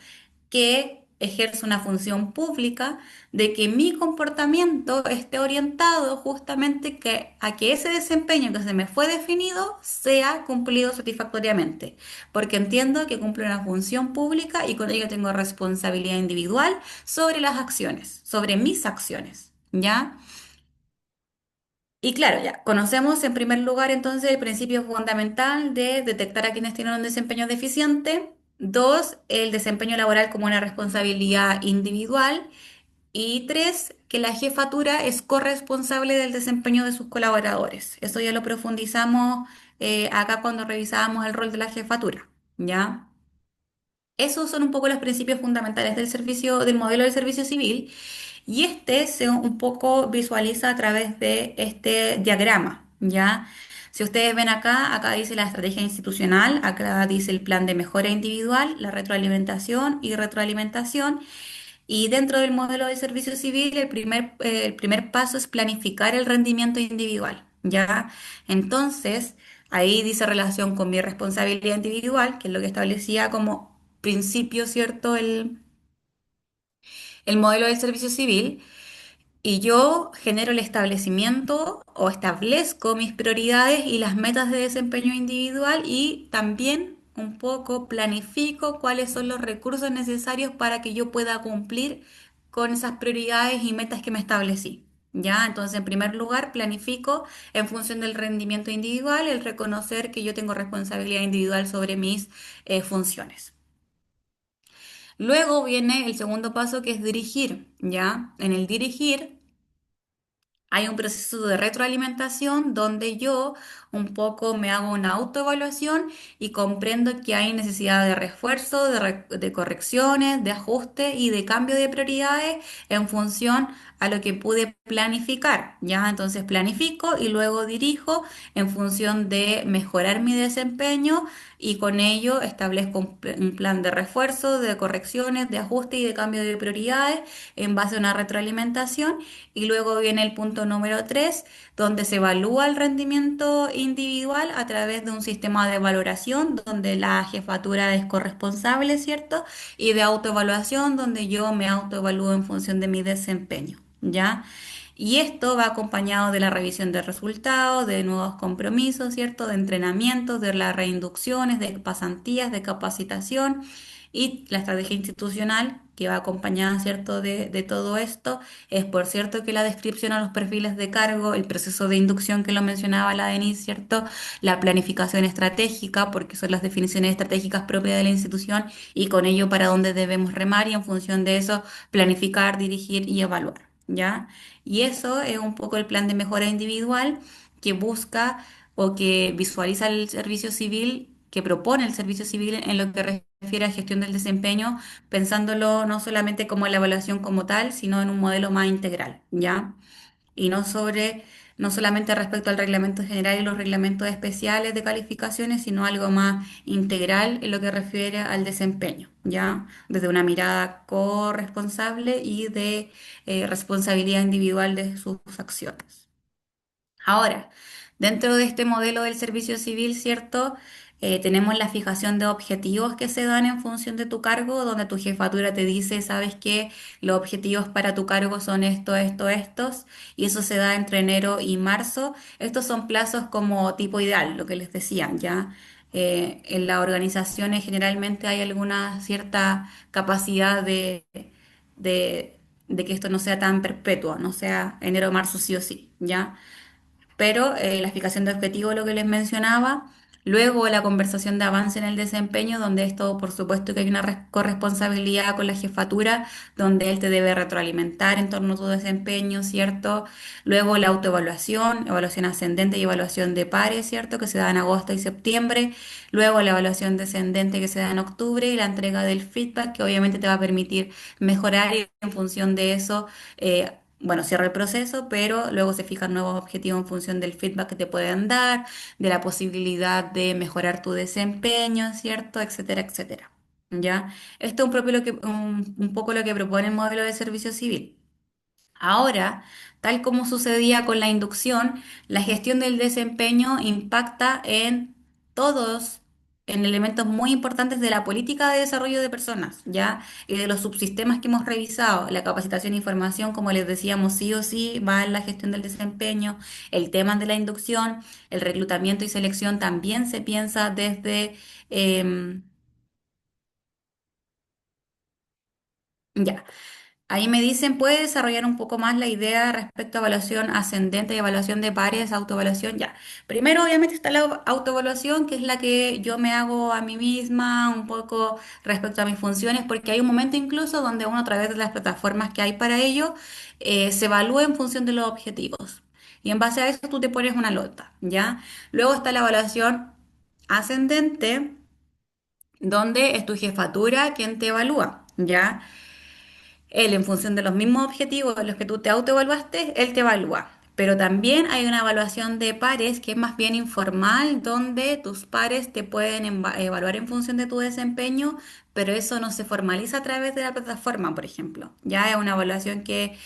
que ejerce una función pública, de que mi comportamiento esté orientado justamente a que ese desempeño que se me fue definido sea cumplido satisfactoriamente, porque entiendo que cumple una función pública y con ello tengo responsabilidad individual sobre las acciones, sobre mis acciones, ¿ya? Y claro, ya conocemos en primer lugar entonces el principio fundamental de detectar a quienes tienen un desempeño deficiente. Dos, el desempeño laboral como una responsabilidad individual. Y tres, que la jefatura es corresponsable del desempeño de sus colaboradores. Eso ya lo profundizamos acá cuando revisábamos el rol de la jefatura, ¿ya? Esos son un poco los principios fundamentales del servicio, del modelo del servicio civil. Y este se un poco visualiza a través de este diagrama, ¿ya? Si ustedes ven acá, acá dice la estrategia institucional, acá dice el plan de mejora individual, la retroalimentación y retroalimentación. Y dentro del modelo de servicio civil, el primer paso es planificar el rendimiento individual, ¿ya? Entonces, ahí dice relación con mi responsabilidad individual, que es lo que establecía como principio, ¿cierto? El modelo del servicio civil. Y yo genero el establecimiento o establezco mis prioridades y las metas de desempeño individual y también un poco planifico cuáles son los recursos necesarios para que yo pueda cumplir con esas prioridades y metas que me establecí. ¿Ya? Entonces, en primer lugar, planifico en función del rendimiento individual, el reconocer que yo tengo responsabilidad individual sobre mis funciones. Luego viene el segundo paso que es dirigir, ¿ya? En el dirigir hay un proceso de retroalimentación donde yo un poco me hago una autoevaluación y comprendo que hay necesidad de refuerzo, de correcciones, de ajuste y de cambio de prioridades en función a lo que pude planificar, ¿ya? Entonces planifico y luego dirijo en función de mejorar mi desempeño y con ello establezco un plan de refuerzo, de correcciones, de ajuste y de cambio de prioridades en base a una retroalimentación. Y luego viene el punto número 3, donde se evalúa el rendimiento individual a través de un sistema de valoración, donde la jefatura es corresponsable, ¿cierto? Y de autoevaluación, donde yo me autoevalúo en función de mi desempeño, ¿ya? Y esto va acompañado de la revisión de resultados, de nuevos compromisos, ¿cierto? De entrenamientos, de las reinducciones, de pasantías, de capacitación y la estrategia institucional que va acompañada, ¿cierto? De todo esto. Es por cierto que la descripción a los perfiles de cargo, el proceso de inducción que lo mencionaba la Denise, ¿cierto? La planificación estratégica, porque son las definiciones estratégicas propias de la institución y con ello para dónde debemos remar y en función de eso planificar, dirigir y evaluar, ¿ya? Y eso es un poco el plan de mejora individual que busca o que visualiza el servicio civil, que propone el servicio civil en lo que refiere a gestión del desempeño, pensándolo no solamente como la evaluación como tal, sino en un modelo más integral, ¿ya? Y no solamente respecto al reglamento general y los reglamentos especiales de calificaciones, sino algo más integral en lo que refiere al desempeño, ¿ya? Desde una mirada corresponsable y de responsabilidad individual de sus acciones. Ahora, dentro de este modelo del servicio civil, ¿cierto? Tenemos la fijación de objetivos que se dan en función de tu cargo, donde tu jefatura te dice, sabes que los objetivos para tu cargo son estos, y eso se da entre enero y marzo. Estos son plazos como tipo ideal, lo que les decía, ¿ya? En las organizaciones generalmente hay alguna cierta capacidad de, de que esto no sea tan perpetuo, no sea enero o marzo sí o sí, ¿ya? Pero la fijación de objetivos, lo que les mencionaba, luego la conversación de avance en el desempeño, donde esto, por supuesto, que hay una corresponsabilidad con la jefatura, donde él te debe retroalimentar en torno a tu desempeño, ¿cierto? Luego la autoevaluación, evaluación ascendente y evaluación de pares, ¿cierto? Que se da en agosto y septiembre. Luego la evaluación descendente que se da en octubre y la entrega del feedback, que obviamente te va a permitir mejorar y en función de eso. Bueno, cierra el proceso, pero luego se fijan nuevos objetivos en función del feedback que te pueden dar, de la posibilidad de mejorar tu desempeño, ¿cierto? Etcétera, etcétera. ¿Ya? Esto es un poco lo que propone el modelo de servicio civil. Ahora, tal como sucedía con la inducción, la gestión del desempeño impacta en todos, en elementos muy importantes de la política de desarrollo de personas, ¿ya? Y de los subsistemas que hemos revisado. La capacitación e información, como les decíamos, sí o sí va en la gestión del desempeño. El tema de la inducción, el reclutamiento y selección también se piensa desde... ya. Ahí me dicen, ¿puede desarrollar un poco más la idea respecto a evaluación ascendente y evaluación de pares, autoevaluación? Ya. Primero, obviamente, está la autoevaluación, que es la que yo me hago a mí misma, un poco respecto a mis funciones, porque hay un momento incluso donde uno, a través de las plataformas que hay para ello, se evalúa en función de los objetivos. Y en base a eso tú te pones una nota, ¿ya? Luego está la evaluación ascendente, donde es tu jefatura quien te evalúa, ¿ya? Él, en función de los mismos objetivos en los que tú te autoevaluaste, él te evalúa. Pero también hay una evaluación de pares que es más bien informal, donde tus pares te pueden evaluar en función de tu desempeño, pero eso no se formaliza a través de la plataforma, por ejemplo. Ya es una evaluación que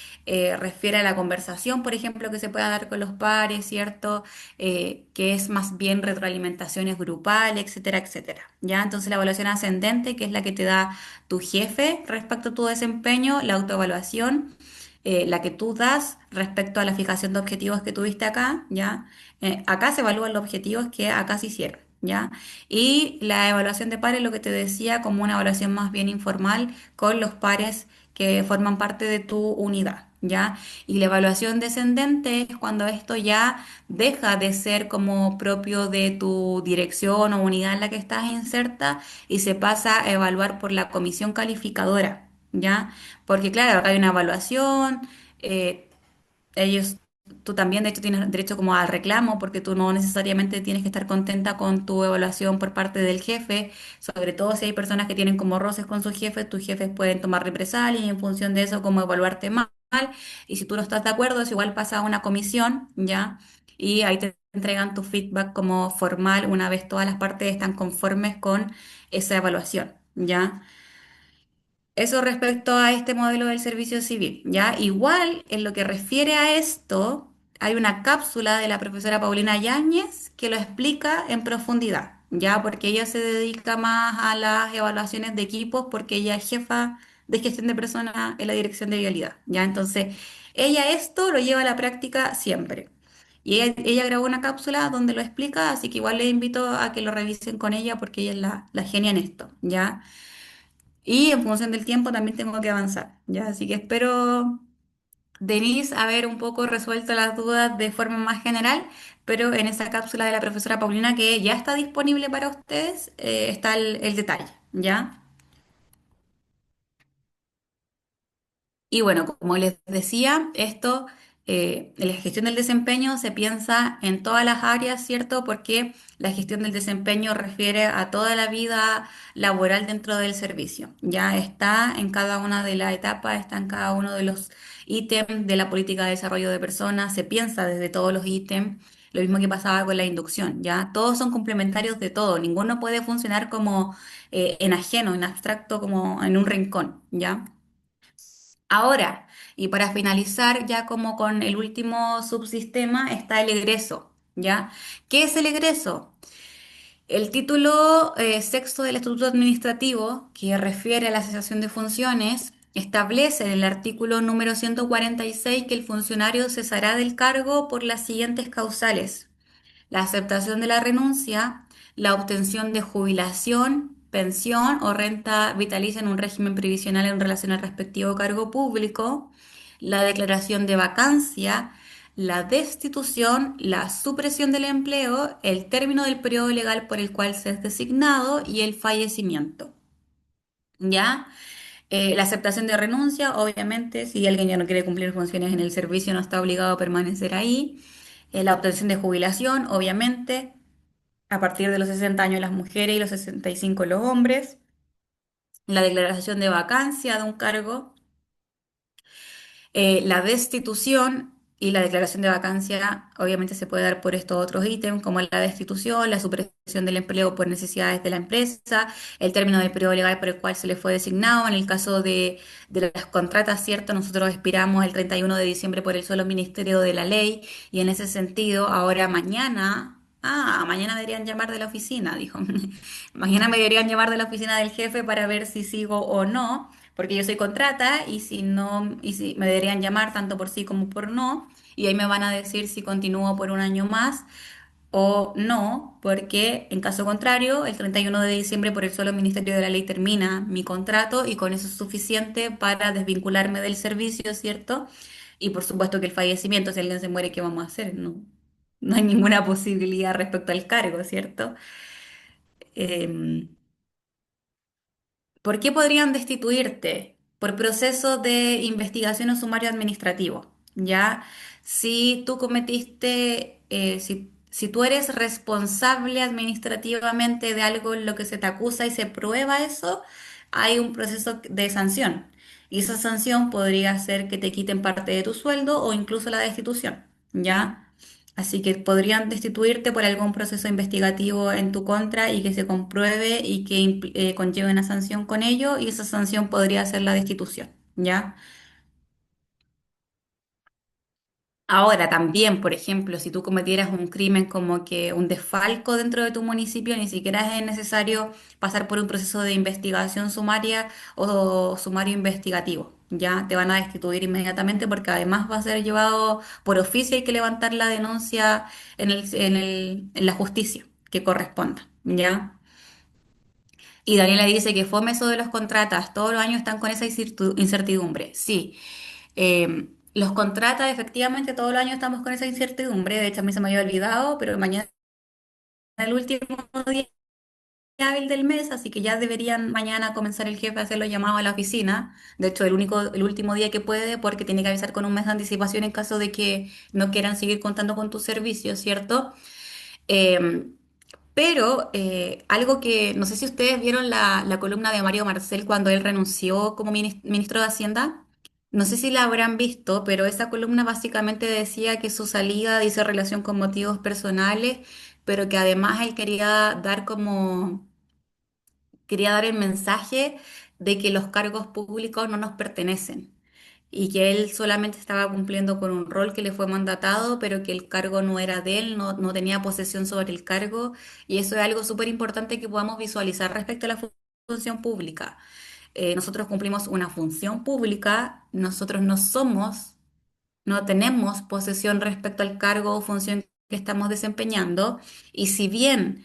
refiere a la conversación, por ejemplo, que se pueda dar con los pares, ¿cierto? Que es más bien retroalimentaciones grupales, etcétera, etcétera. Ya, entonces la evaluación ascendente, que es la que te da tu jefe respecto a tu desempeño, la autoevaluación la que tú das respecto a la fijación de objetivos que tuviste acá, ¿ya? Acá se evalúan los objetivos que acá se hicieron, ¿ya? Y la evaluación de pares, lo que te decía, como una evaluación más bien informal con los pares que forman parte de tu unidad, ¿ya? Y la evaluación descendente es cuando esto ya deja de ser como propio de tu dirección o unidad en la que estás inserta y se pasa a evaluar por la comisión calificadora. ¿Ya? Porque claro, acá hay una evaluación, eh, ellos, tú también de hecho tienes derecho como al reclamo porque tú no necesariamente tienes que estar contenta con tu evaluación por parte del jefe, sobre todo si hay personas que tienen como roces con sus jefes, tus jefes pueden tomar represalias y en función de eso como evaluarte mal, y si tú no estás de acuerdo, es igual pasa a una comisión, ¿ya? Y ahí te entregan tu feedback como formal una vez todas las partes están conformes con esa evaluación, ¿ya? Eso respecto a este modelo del servicio civil, ¿ya? Igual, en lo que refiere a esto, hay una cápsula de la profesora Paulina Yáñez que lo explica en profundidad, ¿ya? Porque ella se dedica más a las evaluaciones de equipos porque ella es jefa de gestión de personas en la dirección de vialidad, ¿ya? Entonces, ella esto lo lleva a la práctica siempre. Y ella grabó una cápsula donde lo explica, así que igual les invito a que lo revisen con ella porque ella es la genia en esto, ¿ya? Y en función del tiempo también tengo que avanzar, ¿ya? Así que espero, Denise, haber un poco resuelto las dudas de forma más general, pero en esa cápsula de la profesora Paulina que ya está disponible para ustedes, está el detalle, ¿ya? Y bueno, como les decía, esto, en la gestión del desempeño se piensa en todas las áreas, ¿cierto? Porque la gestión del desempeño refiere a toda la vida laboral dentro del servicio. Ya está en cada una de las etapas, está en cada uno de los ítems de la política de desarrollo de personas, se piensa desde todos los ítems. Lo mismo que pasaba con la inducción, ¿ya? Todos son complementarios de todo, ninguno puede funcionar como en ajeno, en abstracto, como en un rincón, ¿ya? Ahora, y para finalizar ya como con el último subsistema está el egreso, ¿ya? ¿Qué es el egreso? El título sexto del Estatuto Administrativo, que refiere a la cesación de funciones, establece en el artículo número 146 que el funcionario cesará del cargo por las siguientes causales: la aceptación de la renuncia, la obtención de jubilación, pensión o renta vitalicia en un régimen previsional en relación al respectivo cargo público, la declaración de vacancia, la destitución, la supresión del empleo, el término del periodo legal por el cual se es designado y el fallecimiento. ¿Ya? La aceptación de renuncia, obviamente, si alguien ya no quiere cumplir funciones en el servicio, no está obligado a permanecer ahí. La obtención de jubilación, obviamente, a partir de los 60 años las mujeres y los 65 los hombres. La declaración de vacancia de un cargo, la destitución y la declaración de vacancia obviamente se puede dar por estos otros ítems, como la destitución, la supresión del empleo por necesidades de la empresa, el término del periodo legal por el cual se le fue designado. En el caso de las contratas, ¿cierto? Nosotros expiramos el 31 de diciembre por el solo Ministerio de la Ley y en ese sentido, ahora mañana... Ah, mañana deberían llamar de la oficina, dijo. Mañana me deberían llamar de la oficina del jefe para ver si sigo o no, porque yo soy contrata y si no, y si me deberían llamar tanto por sí como por no, y ahí me van a decir si continúo por un año más o no, porque en caso contrario, el 31 de diciembre por el solo Ministerio de la Ley termina mi contrato y con eso es suficiente para desvincularme del servicio, ¿cierto? Y por supuesto que el fallecimiento, si alguien se muere, ¿qué vamos a hacer? No, no hay ninguna posibilidad respecto al cargo, ¿cierto? Em, ¿Por qué podrían destituirte? Por proceso de investigación o sumario administrativo, ¿ya? Si tú cometiste, si tú eres responsable administrativamente de algo en lo que se te acusa y se prueba eso, hay un proceso de sanción. Y esa sanción podría ser que te quiten parte de tu sueldo o incluso la destitución. ¿ya? Así que podrían destituirte por algún proceso investigativo en tu contra y que se compruebe y que conlleve una sanción con ello, y esa sanción podría ser la destitución, ¿ya? Ahora también, por ejemplo, si tú cometieras un crimen como que un desfalco dentro de tu municipio, ni siquiera es necesario pasar por un proceso de investigación sumaria o sumario investigativo. Ya te van a destituir inmediatamente porque además va a ser llevado por oficio, hay que levantar la denuncia en la justicia que corresponda. ¿Ya? Y Daniela dice que fome eso de los contratas, todos los años están con esa incertidumbre. Sí, los contratas, efectivamente, todos los años estamos con esa incertidumbre. De hecho, a mí se me había olvidado, pero mañana es el último día hábil del mes, así que ya deberían mañana comenzar el jefe a hacer los llamados a la oficina. De hecho, el último día que puede, porque tiene que avisar con un mes de anticipación en caso de que no quieran seguir contando con tus servicios, ¿cierto? Em, Pero algo que no sé si ustedes vieron la columna de Mario Marcel cuando él renunció como ministro de Hacienda. No sé si la habrán visto, pero esa columna básicamente decía que su salida dice relación con motivos personales, pero que además él quería dar el mensaje de que los cargos públicos no nos pertenecen y que él solamente estaba cumpliendo con un rol que le fue mandatado, pero que el cargo no era de él, no tenía posesión sobre el cargo, y eso es algo súper importante que podamos visualizar respecto a la función pública. Nosotros cumplimos una función pública, nosotros no tenemos posesión respecto al cargo o función que estamos desempeñando, y si bien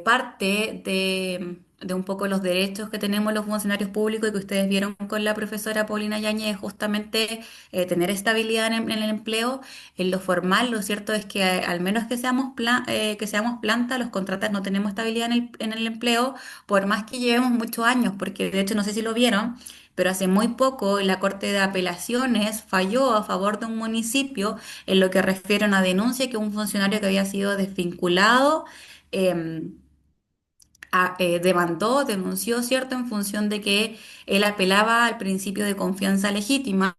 parte de un poco los derechos que tenemos los funcionarios públicos y que ustedes vieron con la profesora Paulina Yáñez, justamente tener estabilidad en el empleo, en lo formal, lo cierto es que al menos que seamos planta, los contratas no tenemos estabilidad en el empleo, por más que llevemos muchos años, porque de hecho no sé si lo vieron, pero hace muy poco la Corte de Apelaciones falló a favor de un municipio en lo que refiere a una denuncia que un funcionario que había sido desvinculado em, denunció, ¿cierto?, en función de que él apelaba al principio de confianza legítima,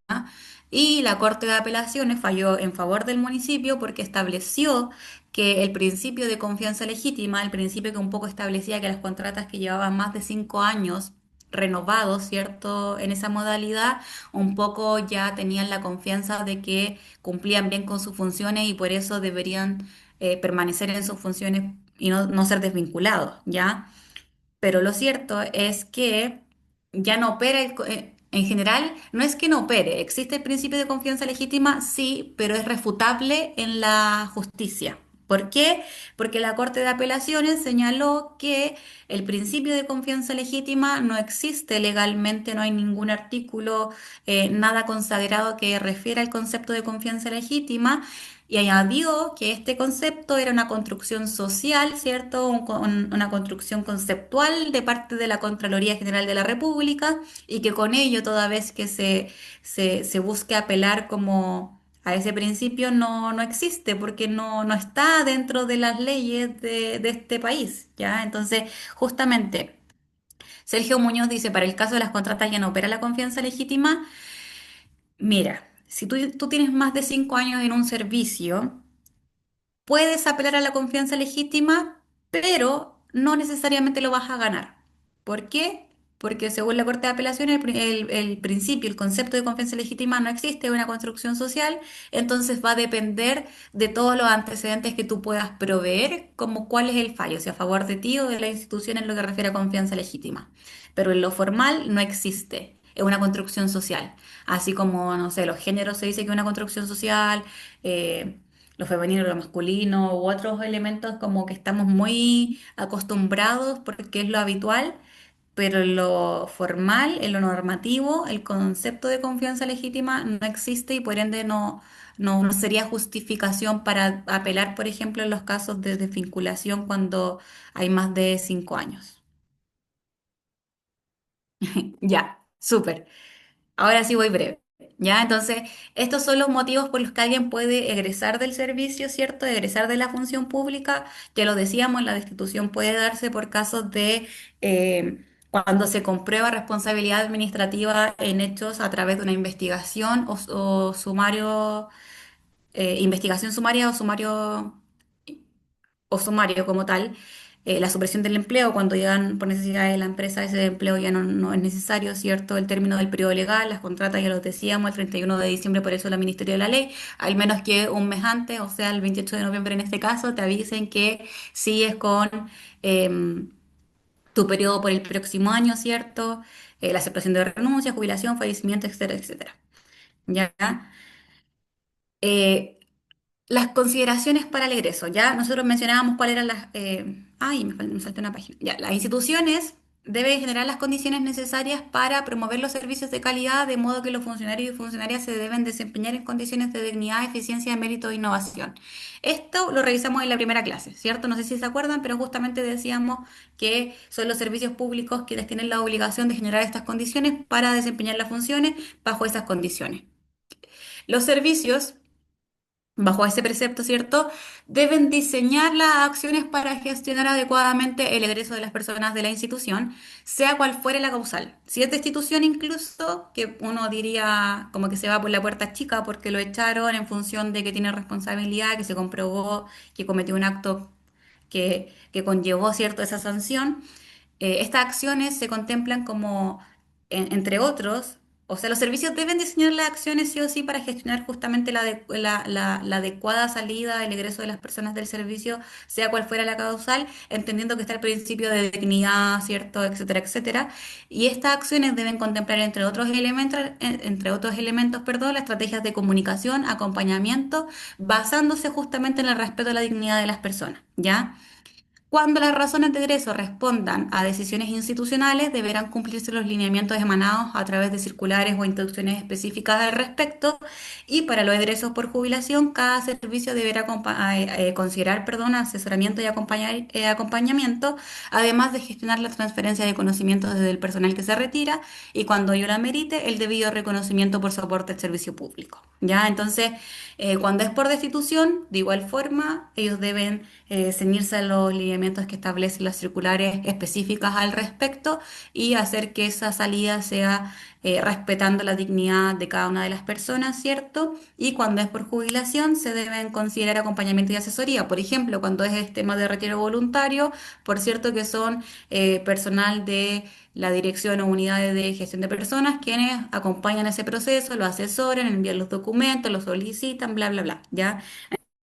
y la Corte de Apelaciones falló en favor del municipio porque estableció que el principio de confianza legítima, el principio que un poco establecía que las contratas que llevaban más de 5 años renovados, ¿cierto?, en esa modalidad, un poco ya tenían la confianza de que cumplían bien con sus funciones y por eso deberían permanecer en sus funciones y no ser desvinculados, ¿ya? Pero lo cierto es que ya no opera, en general, no es que no opere, existe el principio de confianza legítima, sí, pero es refutable en la justicia. ¿Por qué? Porque la Corte de Apelaciones señaló que el principio de confianza legítima no existe legalmente, no hay ningún artículo, nada consagrado que refiera al concepto de confianza legítima, y añadió que este concepto era una construcción social, ¿cierto? Una construcción conceptual de parte de la Contraloría General de la República, y que con ello, toda vez que se busque apelar como a ese principio, no existe, porque no está dentro de las leyes de este país, ¿ya? Entonces, justamente, Sergio Muñoz dice, para el caso de las contratas ya no opera la confianza legítima. Mira, si tú tienes más de 5 años en un servicio, puedes apelar a la confianza legítima, pero no necesariamente lo vas a ganar. ¿Por qué? Porque según la Corte de Apelaciones, el principio, el concepto de confianza legítima no existe, es una construcción social, entonces va a depender de todos los antecedentes que tú puedas proveer, como cuál es el fallo, si a favor de ti o de la institución en lo que refiere a confianza legítima. Pero en lo formal no existe, es una construcción social. Así como, no sé, los géneros se dice que es una construcción social, lo femenino, lo masculino u otros elementos como que estamos muy acostumbrados porque es lo habitual, pero en lo formal, en lo normativo, el concepto de confianza legítima no existe y por ende no sería justificación para apelar, por ejemplo, en los casos de desvinculación cuando hay más de 5 años. Ya, súper. Ahora sí voy breve. ¿Ya? Entonces, estos son los motivos por los que alguien puede egresar del servicio, ¿cierto? Egresar de la función pública. Ya lo decíamos, la destitución puede darse por casos de cuando se comprueba responsabilidad administrativa en hechos a través de una investigación o sumario investigación sumaria o sumario como tal, la supresión del empleo, cuando llegan por necesidad de la empresa, ese empleo ya no es necesario, ¿cierto? El término del periodo legal, las contratas ya lo decíamos, el 31 de diciembre, por eso la Ministerio de la Ley, al menos que un mes antes, o sea, el 28 de noviembre en este caso, te avisen que sigues con em, tu periodo por el próximo año, ¿cierto? La aceptación de renuncia, jubilación, fallecimiento, etcétera, etcétera. ¿Ya? Eh, Las consideraciones para el egreso, ya nosotros mencionábamos cuáles eran las... ay, me salté una página. Ya, las instituciones deben generar las condiciones necesarias para promover los servicios de calidad, de modo que los funcionarios y funcionarias se deben desempeñar en condiciones de dignidad, eficiencia, mérito e innovación. Esto lo revisamos en la primera clase, ¿cierto? No sé si se acuerdan, pero justamente decíamos que son los servicios públicos quienes tienen la obligación de generar estas condiciones para desempeñar las funciones bajo esas condiciones. Los servicios bajo ese precepto, ¿cierto? Deben diseñar las acciones para gestionar adecuadamente el egreso de las personas de la institución, sea cual fuere la causal. Si es de institución incluso, que uno diría como que se va por la puerta chica porque lo echaron en función de que tiene responsabilidad, que se comprobó que cometió un acto que conllevó, ¿cierto?, esa sanción. Estas acciones se contemplan como, entre otros, o sea, los servicios deben diseñar las acciones sí o sí para gestionar justamente la adecuada salida, el egreso de las personas del servicio, sea cual fuera la causal, entendiendo que está el principio de dignidad, ¿cierto?, etcétera, etcétera. Y estas acciones deben contemplar, entre otros elementos, perdón, las estrategias de comunicación, acompañamiento, basándose justamente en el respeto a la dignidad de las personas, ¿ya? Cuando las razones de egreso respondan a decisiones institucionales, deberán cumplirse los lineamientos emanados a través de circulares o instrucciones específicas al respecto. Y para los egresos por jubilación, cada servicio deberá considerar, perdón, asesoramiento y acompañamiento, además de gestionar la transferencia de conocimientos desde el personal que se retira y, cuando ello lo amerite, el debido reconocimiento por soporte al servicio público. ¿Ya? Entonces, cuando es por destitución, de igual forma, ellos deben ceñirse a los lineamientos que establecen las circulares específicas al respecto y hacer que esa salida sea respetando la dignidad de cada una de las personas, ¿cierto? Y cuando es por jubilación, se deben considerar acompañamiento y asesoría. Por ejemplo, cuando es este tema de retiro voluntario, por cierto que son personal de la dirección o unidades de gestión de personas quienes acompañan ese proceso, lo asesoran, envían los documentos, lo solicitan, bla, bla, bla, ¿ya?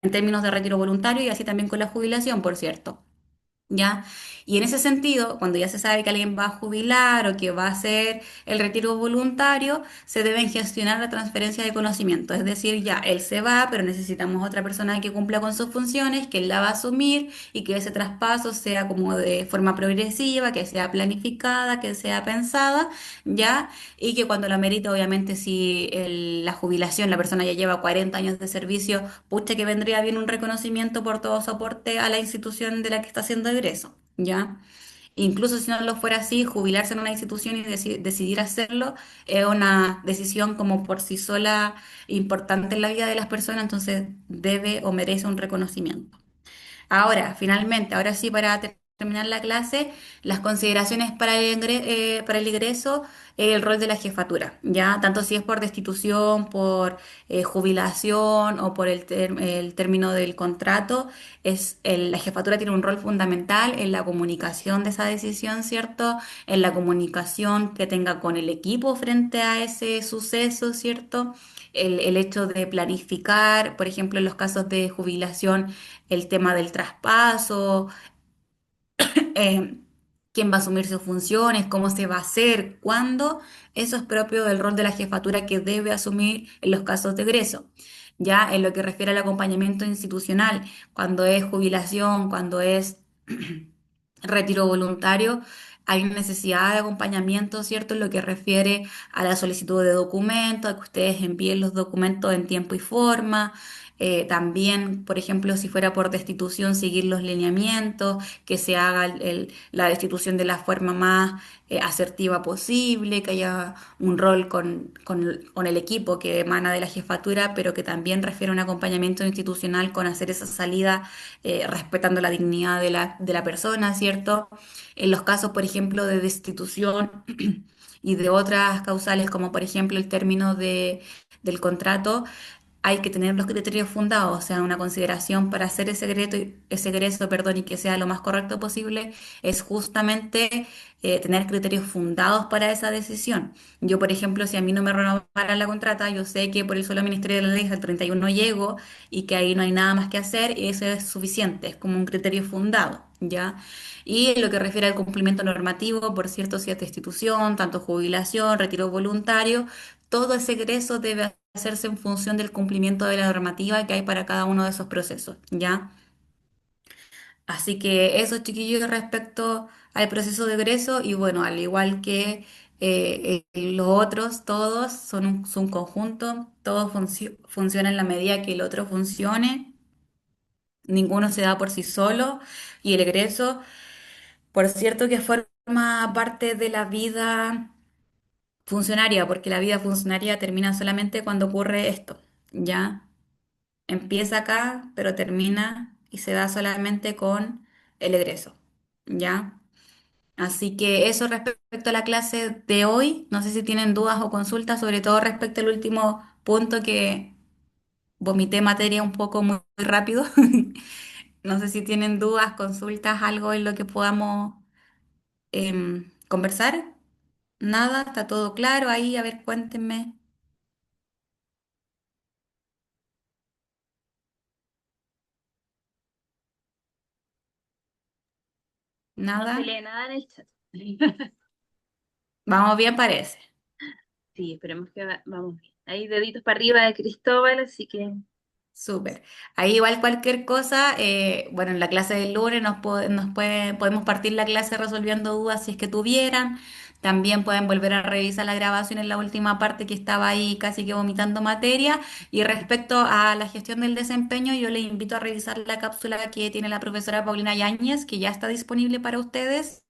En términos de retiro voluntario y así también con la jubilación, por cierto. ¿Ya? Y en ese sentido, cuando ya se sabe que alguien va a jubilar o que va a hacer el retiro voluntario, se deben gestionar la transferencia de conocimiento. Es decir, ya él se va, pero necesitamos otra persona que cumpla con sus funciones, que él la va a asumir y que ese traspaso sea como de forma progresiva, que sea planificada, que sea pensada, ¿ya? Y que cuando la merita, obviamente, si la jubilación, la persona ya lleva 40 años de servicio, pucha que vendría bien un reconocimiento por todo su aporte a la institución de la que está haciendo egreso, ¿ya? Incluso si no lo fuera así, jubilarse en una institución y decidir hacerlo es una decisión como por sí sola importante en la vida de las personas, entonces debe o merece un reconocimiento. Ahora, finalmente, ahora sí, para terminar la clase, las consideraciones para para el ingreso, el rol de la jefatura, ¿ya? Tanto si es por destitución, por jubilación o por el término del contrato, la jefatura tiene un rol fundamental en la comunicación de esa decisión, ¿cierto? En la comunicación que tenga con el equipo frente a ese suceso, ¿cierto? El hecho de planificar, por ejemplo, en los casos de jubilación, el tema del traspaso, eh, quién va a asumir sus funciones, cómo se va a hacer, cuándo, eso es propio del rol de la jefatura que debe asumir en los casos de egreso. Ya en lo que refiere al acompañamiento institucional, cuando es jubilación, cuando es retiro voluntario, hay una necesidad de acompañamiento, ¿cierto? En lo que refiere a la solicitud de documentos, a que ustedes envíen los documentos en tiempo y forma. También, por ejemplo, si fuera por destitución, seguir los lineamientos, que se haga la destitución de la forma más asertiva posible, que haya un rol con el equipo que emana de la jefatura, pero que también refiere a un acompañamiento institucional con hacer esa salida respetando la dignidad de la persona, ¿cierto? En los casos, por ejemplo, de destitución y de otras causales, como por ejemplo el término del contrato, hay que tener los criterios fundados, o sea, una consideración para hacer ese egreso, perdón, y que sea lo más correcto posible, es justamente tener criterios fundados para esa decisión. Yo, por ejemplo, si a mí no me renovaran la contrata, yo sé que por el solo Ministerio de la Ley al 31 llego y que ahí no hay nada más que hacer y eso es suficiente, es como un criterio fundado, ¿ya? Y en lo que refiere al cumplimiento normativo, por cierto, si es destitución, tanto jubilación, retiro voluntario, todo ese egreso debe hacerse en función del cumplimiento de la normativa que hay para cada uno de esos procesos, ¿ya? Así que eso, chiquillos, respecto al proceso de egreso y bueno, al igual que los otros, todos son un conjunto, todos funcionan en la medida que el otro funcione, ninguno se da por sí solo y el egreso, por cierto que forma parte de la vida funcionaria, porque la vida funcionaria termina solamente cuando ocurre esto, ¿ya? Empieza acá, pero termina y se da solamente con el egreso, ¿ya? Así que eso respecto a la clase de hoy. No sé si tienen dudas o consultas, sobre todo respecto al último punto que vomité materia un poco muy rápido. No sé si tienen dudas, consultas, algo en lo que podamos conversar. Nada, está todo claro ahí. A ver, cuéntenme. No se Nada. lee nada en el chat. Vamos bien, parece. Sí, esperemos que vamos bien. Hay deditos para arriba de Cristóbal, así que Súper. Ahí igual cualquier cosa, bueno, en la clase del lunes podemos partir la clase resolviendo dudas si es que tuvieran. También pueden volver a revisar la grabación en la última parte que estaba ahí casi que vomitando materia. Y respecto a la gestión del desempeño, yo les invito a revisar la cápsula que tiene la profesora Paulina Yáñez, que ya está disponible para ustedes.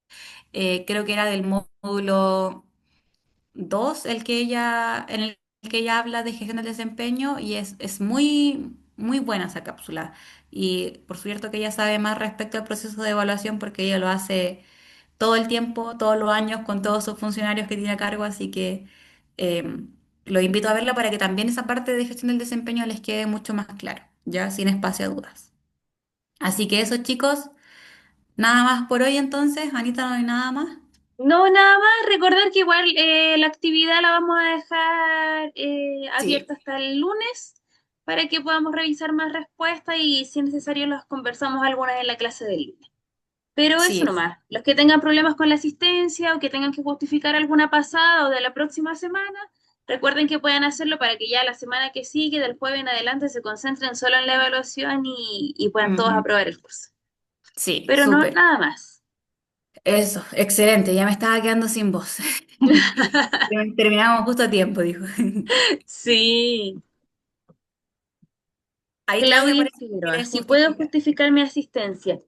Creo que era del módulo 2 en el que ella habla de gestión del desempeño y es muy buena esa cápsula. Y por cierto que ella sabe más respecto al proceso de evaluación porque ella lo hace todo el tiempo, todos los años, con todos sus funcionarios que tiene a cargo, así que eh, los invito a verla para que también esa parte de gestión del desempeño les quede mucho más claro, ya sin espacio a dudas. Así que eso, chicos, nada más por hoy entonces. Anita, no hay nada más. no, nada más, recordar que igual la actividad la vamos a dejar Sí, abierta hasta el lunes para que podamos revisar más respuestas y si es necesario las conversamos algunas en la clase del lunes. Pero eso sí. nomás, los que tengan problemas con la asistencia o que tengan que justificar alguna pasada o de la próxima semana, recuerden que pueden hacerlo para que ya la semana que sigue, del jueves en adelante, se concentren solo en la evaluación y puedan todos Ujú. aprobar el curso. Sí, Pero no, súper. nada más. Eso, excelente, ya me estaba quedando sin voz. Terminamos justo a tiempo, dijo. Sí. Ahí Claudia Claudia parece que Figueroa, quiere si puedo justificar. justificar mi asistencia.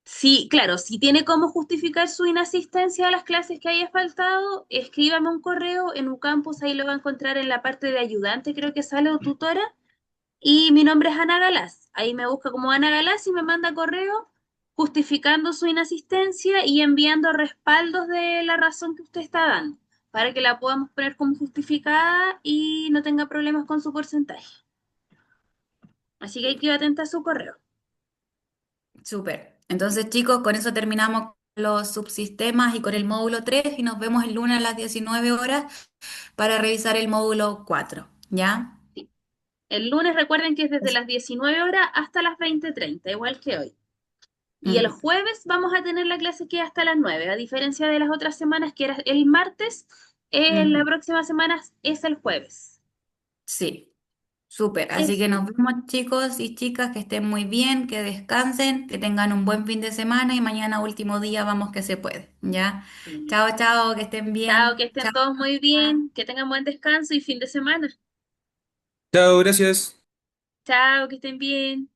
Sí, claro, si tiene cómo justificar su inasistencia a las clases que haya faltado, escríbame un correo en un campus, ahí lo va a encontrar en la parte de ayudante, creo que sale, o tutora, y mi nombre es Ana Galás. Ahí me busca como Ana Galás y me manda correo justificando su inasistencia y enviando respaldos de la razón que usted está dando, para que la podamos poner como justificada y no tenga problemas con su porcentaje. Así que hay que ir atenta a su correo. Súper. Entonces, chicos, con eso terminamos los subsistemas y con el módulo 3 y nos vemos el lunes a las 19 horas para revisar el módulo 4. ¿Ya? Sí. El lunes recuerden que es desde Es- las 19 horas hasta las 20:30, igual que hoy. Y el Ujú, jueves vamos a tener la clase que es hasta las 9, a diferencia de las otras semanas que era el martes, la ujú. próxima semana es el jueves. Sí, súper. Así que Eso. nos vemos, chicos y chicas, que estén muy bien, que descansen, que tengan un buen fin de semana y mañana último día vamos que se puede. ¿Ya? Sí. Chao, chao, que estén Chao, que bien. estén Chao. todos muy bien, que tengan buen descanso y fin de semana. Chao, gracias. Chao, que estén bien.